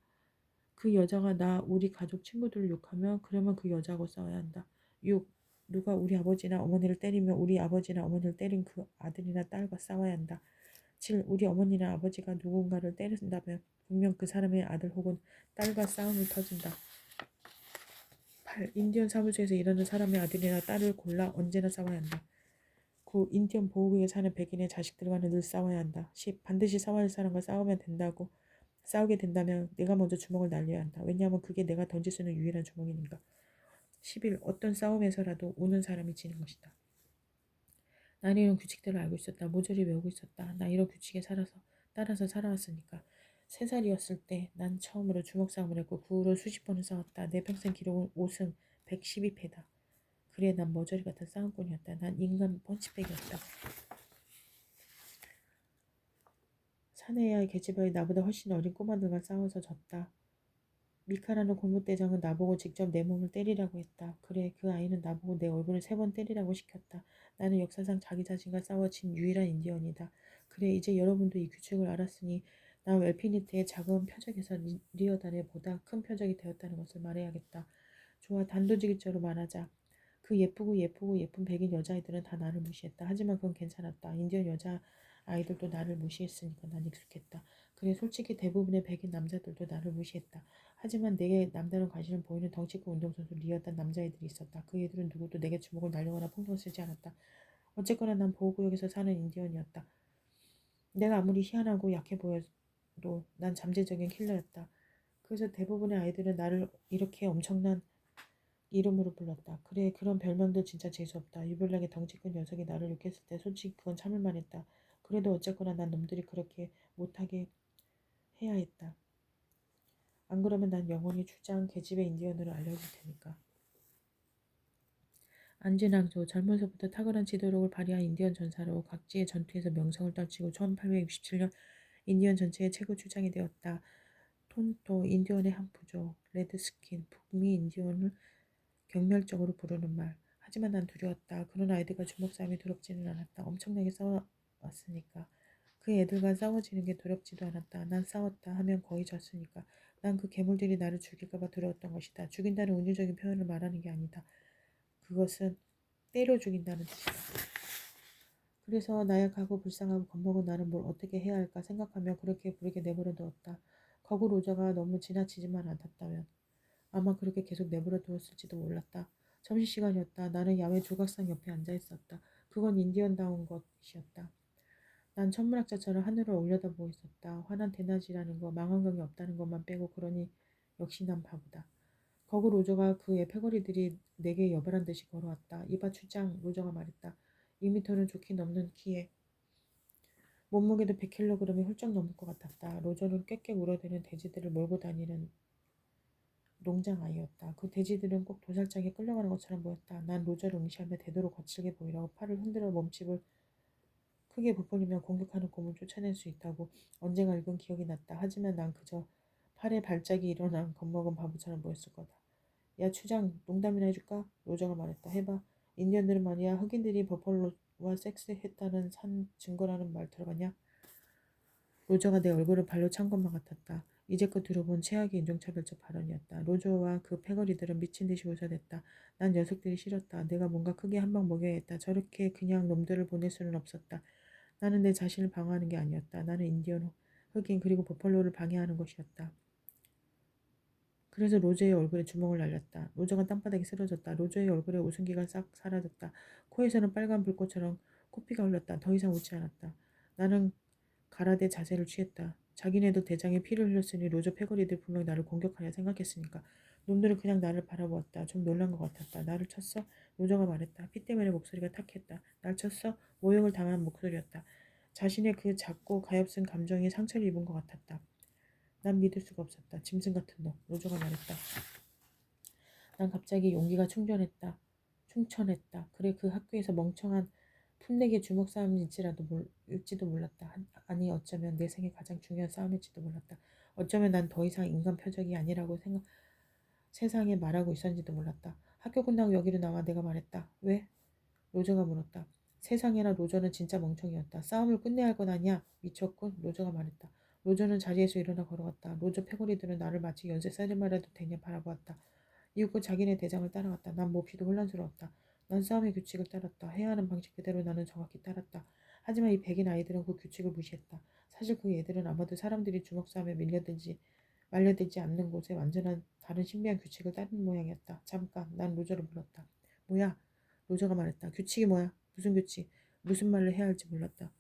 그 여자가 우리 가족, 친구들을 욕하면 그러면 그 여자하고 싸워야 한다. 6. 누가 우리 아버지나 어머니를 때리면 우리 아버지나 어머니를 때린 그 아들이나 딸과 싸워야 한다. 7. 우리 어머니나 아버지가 누군가를 때린다면 분명 그 사람의 아들 혹은 딸과 싸움이 터진다. 8. 인디언 사무소에서 일하는 사람의 아들이나 딸을 골라 언제나 싸워야 한다. 9. 인디언 보호구역에 사는 백인의 자식들과는 늘 싸워야 한다. 10. 반드시 싸워야 할 사람과 싸우게 된다면 내가 먼저 주먹을 날려야 한다. 왜냐하면 그게 내가 던질 수 있는 유일한 주먹이니까. 11. 어떤 싸움에서라도 우는 사람이 지는 것이다. 나는 이런 규칙들을 알고 있었다. 모조리 외우고 있었다. 나 이런 규칙에 따라서 살아왔으니까. 3살이었을 때 난 처음으로 주먹 싸움을 했고 그 후로 수십 번을 싸웠다. 내 평생 기록은 5승 112패다. 그래, 난 머저리 같은 싸움꾼이었다. 난 인간 펀치백이었다. 사내야의 계집아이 나보다 훨씬 어린 꼬마들과 싸워서 졌다. 미카라는 골목대장은 나보고 직접 내 몸을 때리라고 했다. 그래, 그 아이는 나보고 내 얼굴을 3번 때리라고 시켰다. 나는 역사상 자기 자신과 싸워진 유일한 인디언이다. 그래, 이제 여러분도 이 규칙을 알았으니 난 웰피니트의 작은 표적에서 리어단의 보다 큰 표적이 되었다는 것을 말해야겠다. 좋아, 단도직입적으로 말하자. 그 예쁜 백인 여자아이들은 다 나를 무시했다. 하지만 그건 괜찮았다. 인디언 여자아이들도 나를 무시했으니까 난 익숙했다. 그래, 솔직히 대부분의 백인 남자들도 나를 무시했다. 하지만 내게 남다른 관심을 보이는 덩치 큰 운동선수 리었던 남자애들이 있었다. 그 애들은 누구도 내게 주먹을 날리거나 폭력을 쓰지 않았다. 어쨌거나 난 보호구역에서 사는 인디언이었다. 내가 아무리 희한하고 약해 보여도 난 잠재적인 킬러였다. 그래서 대부분의 아이들은 나를 이렇게 엄청난 이름으로 불렀다. 그래, 그런 별명들 진짜 재수없다. 유별나게 덩치 큰 녀석이 나를 욕했을 때 솔직히 그건 참을만 했다. 그래도 어쨌거나 난 놈들이 그렇게 못하게 해야 했다. 안 그러면 난 영원히 주장 계집의 인디언으로 알려질 테니까. 안진왕조 젊어서부터 탁월한 지도력을 발휘한 인디언 전사로 각지의 전투에서 명성을 떨치고 1867년 인디언 전체의 최고 주장이 되었다. 톤토 인디언의 한 부족, 레드스킨, 북미 인디언을 경멸적으로 부르는 말. 하지만 난 두려웠다. 그런 아이들과 주먹 싸움이 두렵지는 않았다. 엄청나게 싸워왔으니까. 그 애들과 싸워지는 게 두렵지도 않았다. 난 싸웠다 하면 거의 졌으니까. 난 그 괴물들이 나를 죽일까봐 두려웠던 것이다. 죽인다는 은유적인 표현을 말하는 게 아니다. 그것은 때려 죽인다는 뜻이다. 그래서 나약하고 불쌍하고 겁먹은 나는 뭘 어떻게 해야 할까 생각하며 그렇게 부르게 내버려 두었다. 거구 로저가 너무 지나치지만 않았다면 아마 그렇게 계속 내버려 두었을지도 몰랐다. 점심시간이었다. 나는 야외 조각상 옆에 앉아 있었다. 그건 인디언다운 것이었다. 난 천문학자처럼 하늘을 올려다보고 있었다. 환한 대낮이라는 거, 망원경이 없다는 것만 빼고 그러니 역시 난 바보다. 거구 로저가 그의 패거리들이 내게 여벌한 듯이 걸어왔다. 이봐 추장, 로저가 말했다. 2미터는 좋게 넘는 키에 몸무게도 100kg이 훌쩍 넘을 것 같았다. 로저는 꽥꽥 울어대는 돼지들을 몰고 다니는 농장 아이였다. 그 돼지들은 꼭 도살장에 끌려가는 것처럼 보였다. 난 로저를 응시하며 되도록 거칠게 보이라고 팔을 흔들어 몸집을 크게 부풀리며 공격하는 곰을 쫓아낼 수 있다고 언젠가 읽은 기억이 났다. 하지만 난 그저 팔에 발작이 일어난 겁먹은 바보처럼 보였을 거다. 야 추장, 농담이나 해줄까? 로저가 말했다. 해봐. 인디언들은 말이야 흑인들이 버펄로와 섹스했다는 증거라는 말 들어봤냐? 로저가 내 얼굴을 발로 찬 것만 같았다. 이제껏 들어본 최악의 인종차별적 발언이었다. 로저와 그 패거리들은 미친 듯이 웃어댔다. 난 녀석들이 싫었다. 내가 뭔가 크게 한 방 먹여야 했다. 저렇게 그냥 놈들을 보낼 수는 없었다. 나는 내 자신을 방어하는 게 아니었다. 나는 인디언 흑인 그리고 버펄로를 방해하는 것이었다. 그래서 로저의 얼굴에 주먹을 날렸다. 로저가 땅바닥에 쓰러졌다. 로저의 얼굴에 웃음기가 싹 사라졌다. 코에서는 빨간 불꽃처럼 코피가 흘렀다. 더 이상 웃지 않았다. 나는 가라데 자세를 취했다. 자기네도 대장에 피를 흘렸으니 로저 패거리들 분명 나를 공격하려 생각했으니까. 놈들은 그냥 나를 바라보았다. 좀 놀란 것 같았다. 나를 쳤어? 로저가 말했다. 피 때문에 목소리가 탁했다. 날 쳤어? 모욕을 당한 목소리였다. 자신의 그 작고 가엾은 감정이 상처를 입은 것 같았다. 난 믿을 수가 없었다. 짐승 같은 놈. 로저가 말했다. 난 갑자기 용기가 충천했다. 그래 그 학교에서 멍청한 풋내게 주먹 싸움일지도 몰랐다. 아니 어쩌면 내 생에 가장 중요한 싸움일지도 몰랐다. 어쩌면 난 더 이상 인간 표적이 아니라고 세상에 말하고 있었는지도 몰랐다. 학교 끝나고 여기로 나와. 내가 말했다. 왜? 로저가 물었다. 세상에나 로저는 진짜 멍청이었다. 싸움을 끝내야 할 것 아니야. 미쳤군. 로저가 말했다. 로저는 자리에서 일어나 걸어갔다. 로저 패거리들은 나를 마치 연쇄살인마라도 되냐 바라보았다. 이윽고 자기네 대장을 따라갔다. 난 몹시도 혼란스러웠다. 난 싸움의 규칙을 따랐다. 해야 하는 방식 그대로 나는 정확히 따랐다. 하지만 이 백인 아이들은 그 규칙을 무시했다. 사실 그 애들은 아마도 사람들이 주먹 싸움에 말려들지 않는 곳에 완전한 다른 신비한 규칙을 따르는 모양이었다. 잠깐, 난 로저를 불렀다. 뭐야? 로저가 말했다. 규칙이 뭐야? 무슨 규칙? 무슨 말을 해야 할지 몰랐다.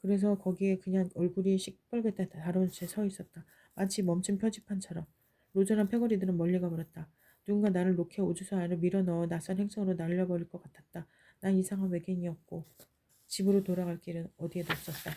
그래서 거기에 그냥 얼굴이 시뻘겋게 다른 채 서 있었다. 마치 멈춘 표지판처럼. 로저랑 패거리들은 멀리 가버렸다. 누군가 나를 로케 우주선 안으로 밀어넣어 낯선 행성으로 날려버릴 것 같았다. 난 이상한 외계인이었고 집으로 돌아갈 길은 어디에도 없었다.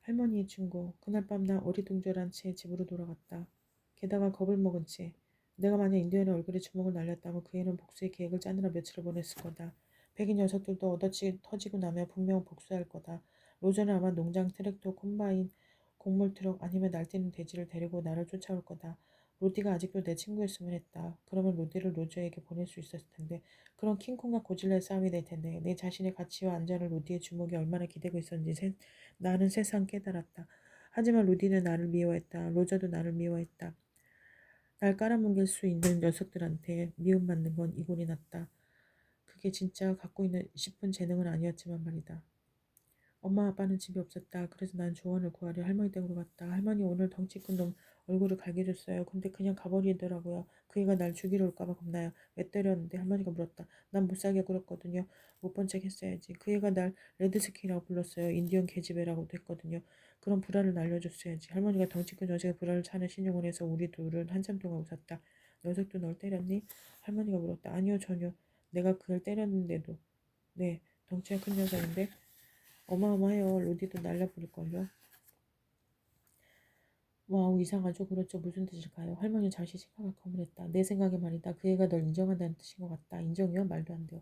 할머니의 충고. 그날 밤 난 어리둥절한 채 집으로 돌아갔다. 게다가 겁을 먹은 채. 내가 만약 인디언의 얼굴에 주먹을 날렸다면 그 애는 복수의 계획을 짜느라 며칠을 보냈을 거다. 백인 녀석들도 터지고 나면 분명 복수할 거다. 로저는 아마 농장 트랙터, 콤바인, 곡물 트럭 아니면 날뛰는 돼지를 데리고 나를 쫓아올 거다. 로디가 아직도 내 친구였으면 했다. 그러면 로디를 로저에게 보낼 수 있었을 텐데. 그런 킹콩과 고질라의 싸움이 될 텐데. 내 자신의 가치와 안전을 로디의 주먹이 얼마나 기대고 있었는지 나는 새삼 깨달았다. 하지만 루디는 나를 미워했다. 로저도 나를 미워했다. 날 깔아뭉갤 수 있는 녀석들한테 미움받는 건 이골이 났다. 그게 진짜 갖고 있는 싶은 재능은 아니었지만 말이다. 엄마 아빠는 집에 없었다. 그래서 난 조언을 구하려 할머니 댁으로 갔다. 할머니 오늘 덩치 큰 놈 얼굴을 갈겨줬어요. 근데 그냥 가버리더라고요. 그 애가 날 죽이러 올까봐 겁나요. 왜 때렸는데 할머니가 물었다. 난 못살게 굴었거든요. 못 본 척 했어야지. 그 애가 날 레드스킨이라고 불렀어요. 인디언 계집애라고도 했거든요. 그럼 불화를 날려줬어야지. 할머니가 덩치 큰 녀석의 불화를 차는 신용을 해서 우리 둘은 한참 동안 웃었다. 녀석도 널 때렸니? 할머니가 물었다. 아니요 전혀. 내가 그걸 때렸는데도. 네, 덩치가 큰 녀석인데 어마어마해요. 로디도 날려버릴걸요. 와우 이상하죠. 그렇죠. 무슨 뜻일까요? 할머니 잠시 생각을 거물했다. 내 생각에 말이다. 그 애가 널 인정한다는 뜻인 것 같다. 인정이요? 말도 안 돼요.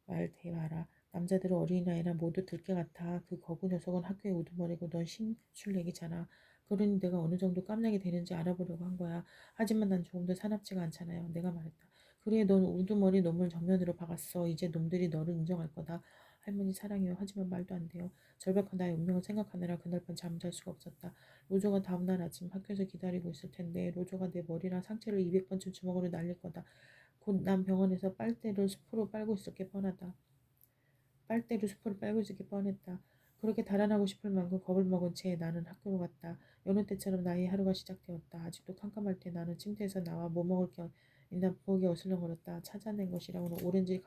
말 대봐라. 남자들은 어린아이나 모두 들개 같아. 그 거구 녀석은 학교에 우두머리고 넌 신출내기잖아. 그러니 내가 어느 정도 깜냥이 되는지 알아보려고 한 거야. 하지만 난 조금 더 사납지가 않잖아요. 내가 말했다. 그래 넌 우두머리 놈을 정면으로 박았어. 이제 놈들이 너를 인정할 거다. 할머니 사랑해요. 하지만 말도 안 돼요. 절박한 나의 운명을 생각하느라 그날 밤 잠잘 수가 없었다. 로저가 다음날 아침 학교에서 기다리고 있을 텐데 로저가 내 머리랑 상체를 200번쯤 주먹으로 날릴 거다. 곧 난 병원에서 빨대로 숲으로 빨고 있었기 뻔했다. 그렇게 달아나고 싶을 만큼 겁을 먹은 채 나는 학교로 갔다. 여느 때처럼 나의 하루가 시작되었다. 아직도 캄캄할 때 나는 침대에서 나와 뭐 먹을 게 있나 부엌에 어슬렁거렸다. 찾아낸 것이라고는 오렌지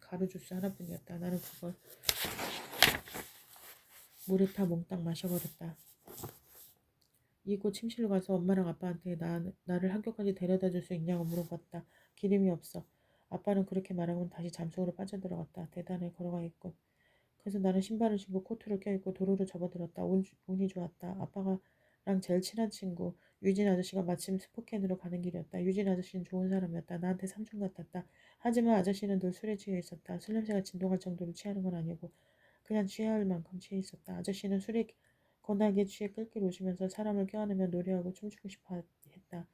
가루 주스 하나뿐이었다. 나는 그걸 물에 타 몽땅 마셔버렸다. 이윽고 침실로 가서 엄마랑 아빠한테 나를 학교까지 데려다 줄 수 있냐고 물어봤다. 기름이 없어. 아빠는 그렇게 말하고는 다시 잠속으로 빠져들어갔다. 대단해 걸어가겠군. 그래서 나는 신발을 신고 코트를 껴입고 도로로 접어들었다. 운이 좋았다. 아빠랑 제일 친한 친구 유진 아저씨가 마침 스포켄으로 가는 길이었다. 유진 아저씨는 좋은 사람이었다. 나한테 삼촌 같았다. 하지만 아저씨는 늘 술에 취해 있었다. 술 냄새가 진동할 정도로 취하는 건 아니고 그냥 취해야 할 만큼 취해 있었다. 아저씨는 술에 거나게 취해 끌길 오시면서 사람을 껴안으며 노래하고 춤추고 싶어 했다.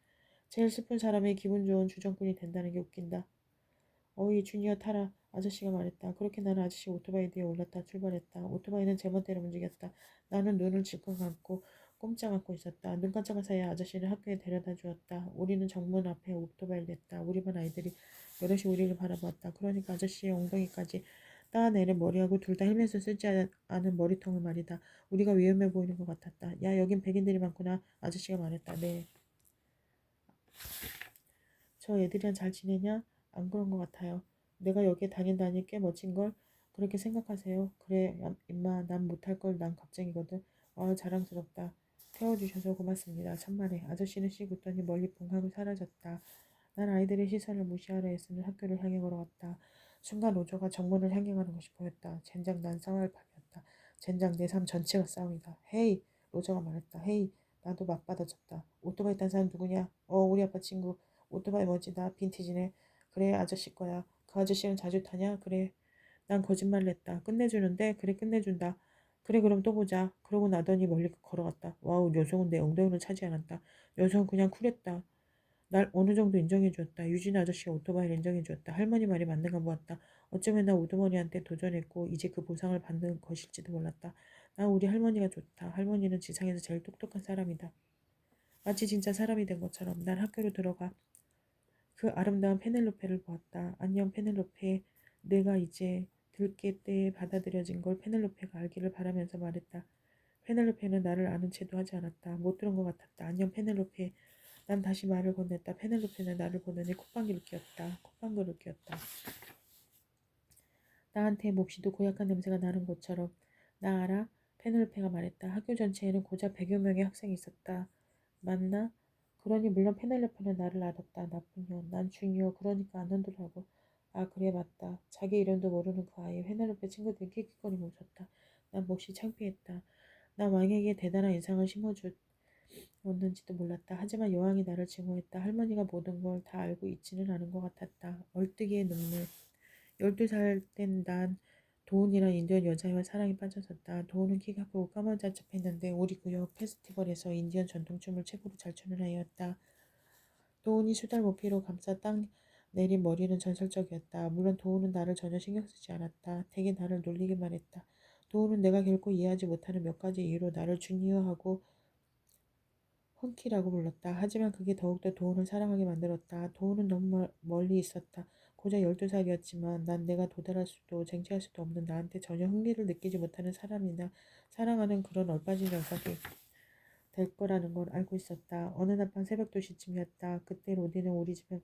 제일 슬픈 사람이 기분 좋은 주정꾼이 된다는 게 웃긴다. 어이 주니어 타라. 아저씨가 말했다. 그렇게 나는 아저씨 오토바이 뒤에 올랐다 출발했다. 오토바이는 제멋대로 움직였다. 나는 눈을 질끈 감고 꼼짝 않고 있었다. 눈 깜짝한 사이에 아저씨는 학교에 데려다 주었다. 우리는 정문 앞에 오토바이를 냈다. 우리 반 아이들이 여럿이 우리를 바라보았다. 그러니까 아저씨의 엉덩이까지 따내린 머리하고 둘 다 헬멧을 쓰지 않은 머리통을 말이다. 우리가 위험해 보이는 것 같았다. 야, 여긴 백인들이 많구나. 아저씨가 말했다. 네. 저 애들이랑 잘 지내냐? 안 그런 것 같아요. 내가 여기에 다닌다니 꽤 멋진걸? 그렇게 생각하세요? 그래, 임마, 난 못할 걸 난 겁쟁이거든. 아, 자랑스럽다. 태워주셔서 고맙습니다. 천만에. 아저씨는 씩 웃더니 멀리 붕 하고 사라졌다. 난 아이들의 시선을 무시하려 애쓰는 학교를 향해 걸어갔다. 순간 로저가 정문을 향해 가는 것이 보였다. 젠장 난 싸워야 할 판이었다. 젠장 내 삶 전체가 싸움이다. 헤이! 로저가 말했다. 헤이! 나도 맞받아쳤다. 오토바이 탄 사람 누구냐? 우리 아빠 친구. 오토바이 멋지다. 빈티지네. 그래 아저씨 거야. 그 아저씨는 자주 타냐? 그래. 난 거짓말을 했다. 끝내주는데? 그래 끝내준다. 그래 그럼 또 보자. 그러고 나더니 멀리 걸어갔다. 와우 녀석은 내 엉덩이를 차지 않았다. 녀석은 그냥 쿨했다. 날 어느 정도 인정해주었다. 유진 아저씨가 오토바이를 인정해주었다. 할머니 말이 맞는가 보았다. 어쩌면 나 우두머니한테 도전했고 이제 그 보상을 받는 것일지도 몰랐다. 난 우리 할머니가 좋다. 할머니는 지상에서 제일 똑똑한 사람이다. 마치 진짜 사람이 된 것처럼 난 학교로 들어가 그 아름다운 페넬로페를 보았다. 안녕 페넬로페. 내가 이제 들깨 때에 받아들여진 걸 페넬로페가 알기를 바라면서 말했다. 페넬로페는 나를 아는 체도 하지 않았다. 못 들은 것 같았다. 안녕 페넬로페. 난 다시 말을 건넸다. 페넬로페는 나를 보더니 콧방귀를 뀌었다. 콧방귀를 뀌었다. 나한테 몹시도 고약한 냄새가 나는 것처럼. 나 알아? 페넬로페가 말했다. 학교 전체에는 고작 100여 명의 학생이 있었다. 맞나? 그러니 물론 페넬로페는 나를 알았다. 나쁜 년. 난 중이요. 그러니까 안 흔들라고. 아 그래 맞다. 자기 이름도 모르는 그 아이 페넬로페 친구들이 킥킥거리고 웃었다. 난 몹시 창피했다. 나 왕에게 대단한 인상을 심어줬는지도 몰랐다. 하지만 여왕이 나를 증오했다. 할머니가 모든 걸 다 알고 있지는 않은 것 같았다. 얼뜨기의 눈물. 12살 땐 난 도훈이란 인디언 여자애와 사랑에 빠졌었다. 도훈은 키가 크고 까만자잡했는데 우리 구역 페스티벌에서 인디언 전통춤을 최고로 잘 추는 아이였다. 도훈이 수달 모피로 감싸 딱 내린 머리는 전설적이었다. 물론 도훈은 나를 전혀 신경 쓰지 않았다. 되게 나를 놀리기만 했다. 도훈은 내가 결코 이해하지 못하는 몇 가지 이유로 나를 중이어하고 펑키라고 불렀다. 하지만 그게 더욱더 도훈을 사랑하게 만들었다. 도훈은 너무 멀리 있었다. 고작 12살이었지만 난 내가 도달할 수도 쟁취할 수도 없는 나한테 전혀 흥미를 느끼지 못하는 사람이나 사랑하는 그런 얼빠진 녀석이 될 거라는 걸 알고 있었다. 어느 날 밤 새벽 2시쯤이었다. 그때 로디는 우리 집에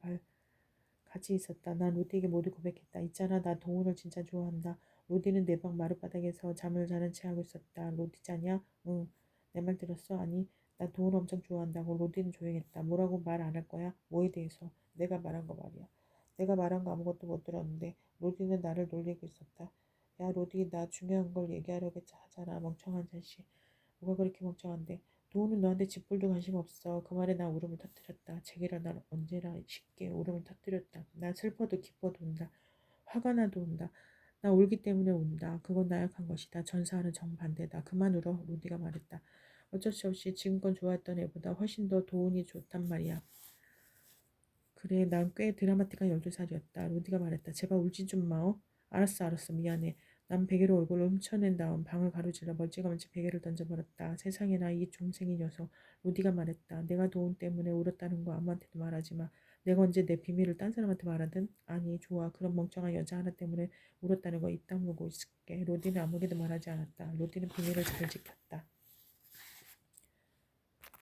같이 있었다. 난 로디에게 모두 고백했다. 있잖아, 나 도훈을 진짜 좋아한다. 로디는 내 방 마룻바닥에서 잠을 자는 채 하고 있었다. 로디 자냐? 응. 내 말 들었어? 아니, 나 도훈 엄청 좋아한다고. 로디는 조용했다. 뭐라고 말 안 할 거야? 뭐에 대해서? 내가 말한 거 말이야. 내가 말한 거 아무것도 못 들었는데 로디는 나를 놀리고 있었다. 야, 로디, 나 중요한 걸 얘기하려고 하잖아. 멍청한 자식. 뭐가 그렇게 멍청한데? 도훈은 너한테 쥐뿔도 관심 없어. 그 말에 나 울음을 터뜨렸다. 제게라 난 언제나 쉽게 울음을 터뜨렸다. 난 슬퍼도 기뻐도 운다. 화가 나도 운다. 나 울기 때문에 운다. 그건 나약한 것이다. 전사하는 정반대다. 그만 울어. 로디가 말했다. 어쩔 수 없이 지금껏 좋아했던 애보다 훨씬 더 도훈이 좋단 말이야. 그래, 난 꽤 드라마틱한 12살이었다. 로디가 말했다. 제발 울지 좀 마오. 알았어, 미안해. 난 베개로 얼굴을 훔쳐낸 다음 방을 가로질러 멀찌감치 베개를 던져버렸다. 세상에나 이 종생이 녀석. 로디가 말했다. 내가 도움 때문에 울었다는 거 아무한테도 말하지 마. 내가 언제 내 비밀을 딴 사람한테 말하든? 아니, 좋아. 그런 멍청한 여자 하나 때문에 울었다는 거 입 다물고 있을게. 로디는 아무에게도 말하지 않았다. 로디는 비밀을 잘 지켰다.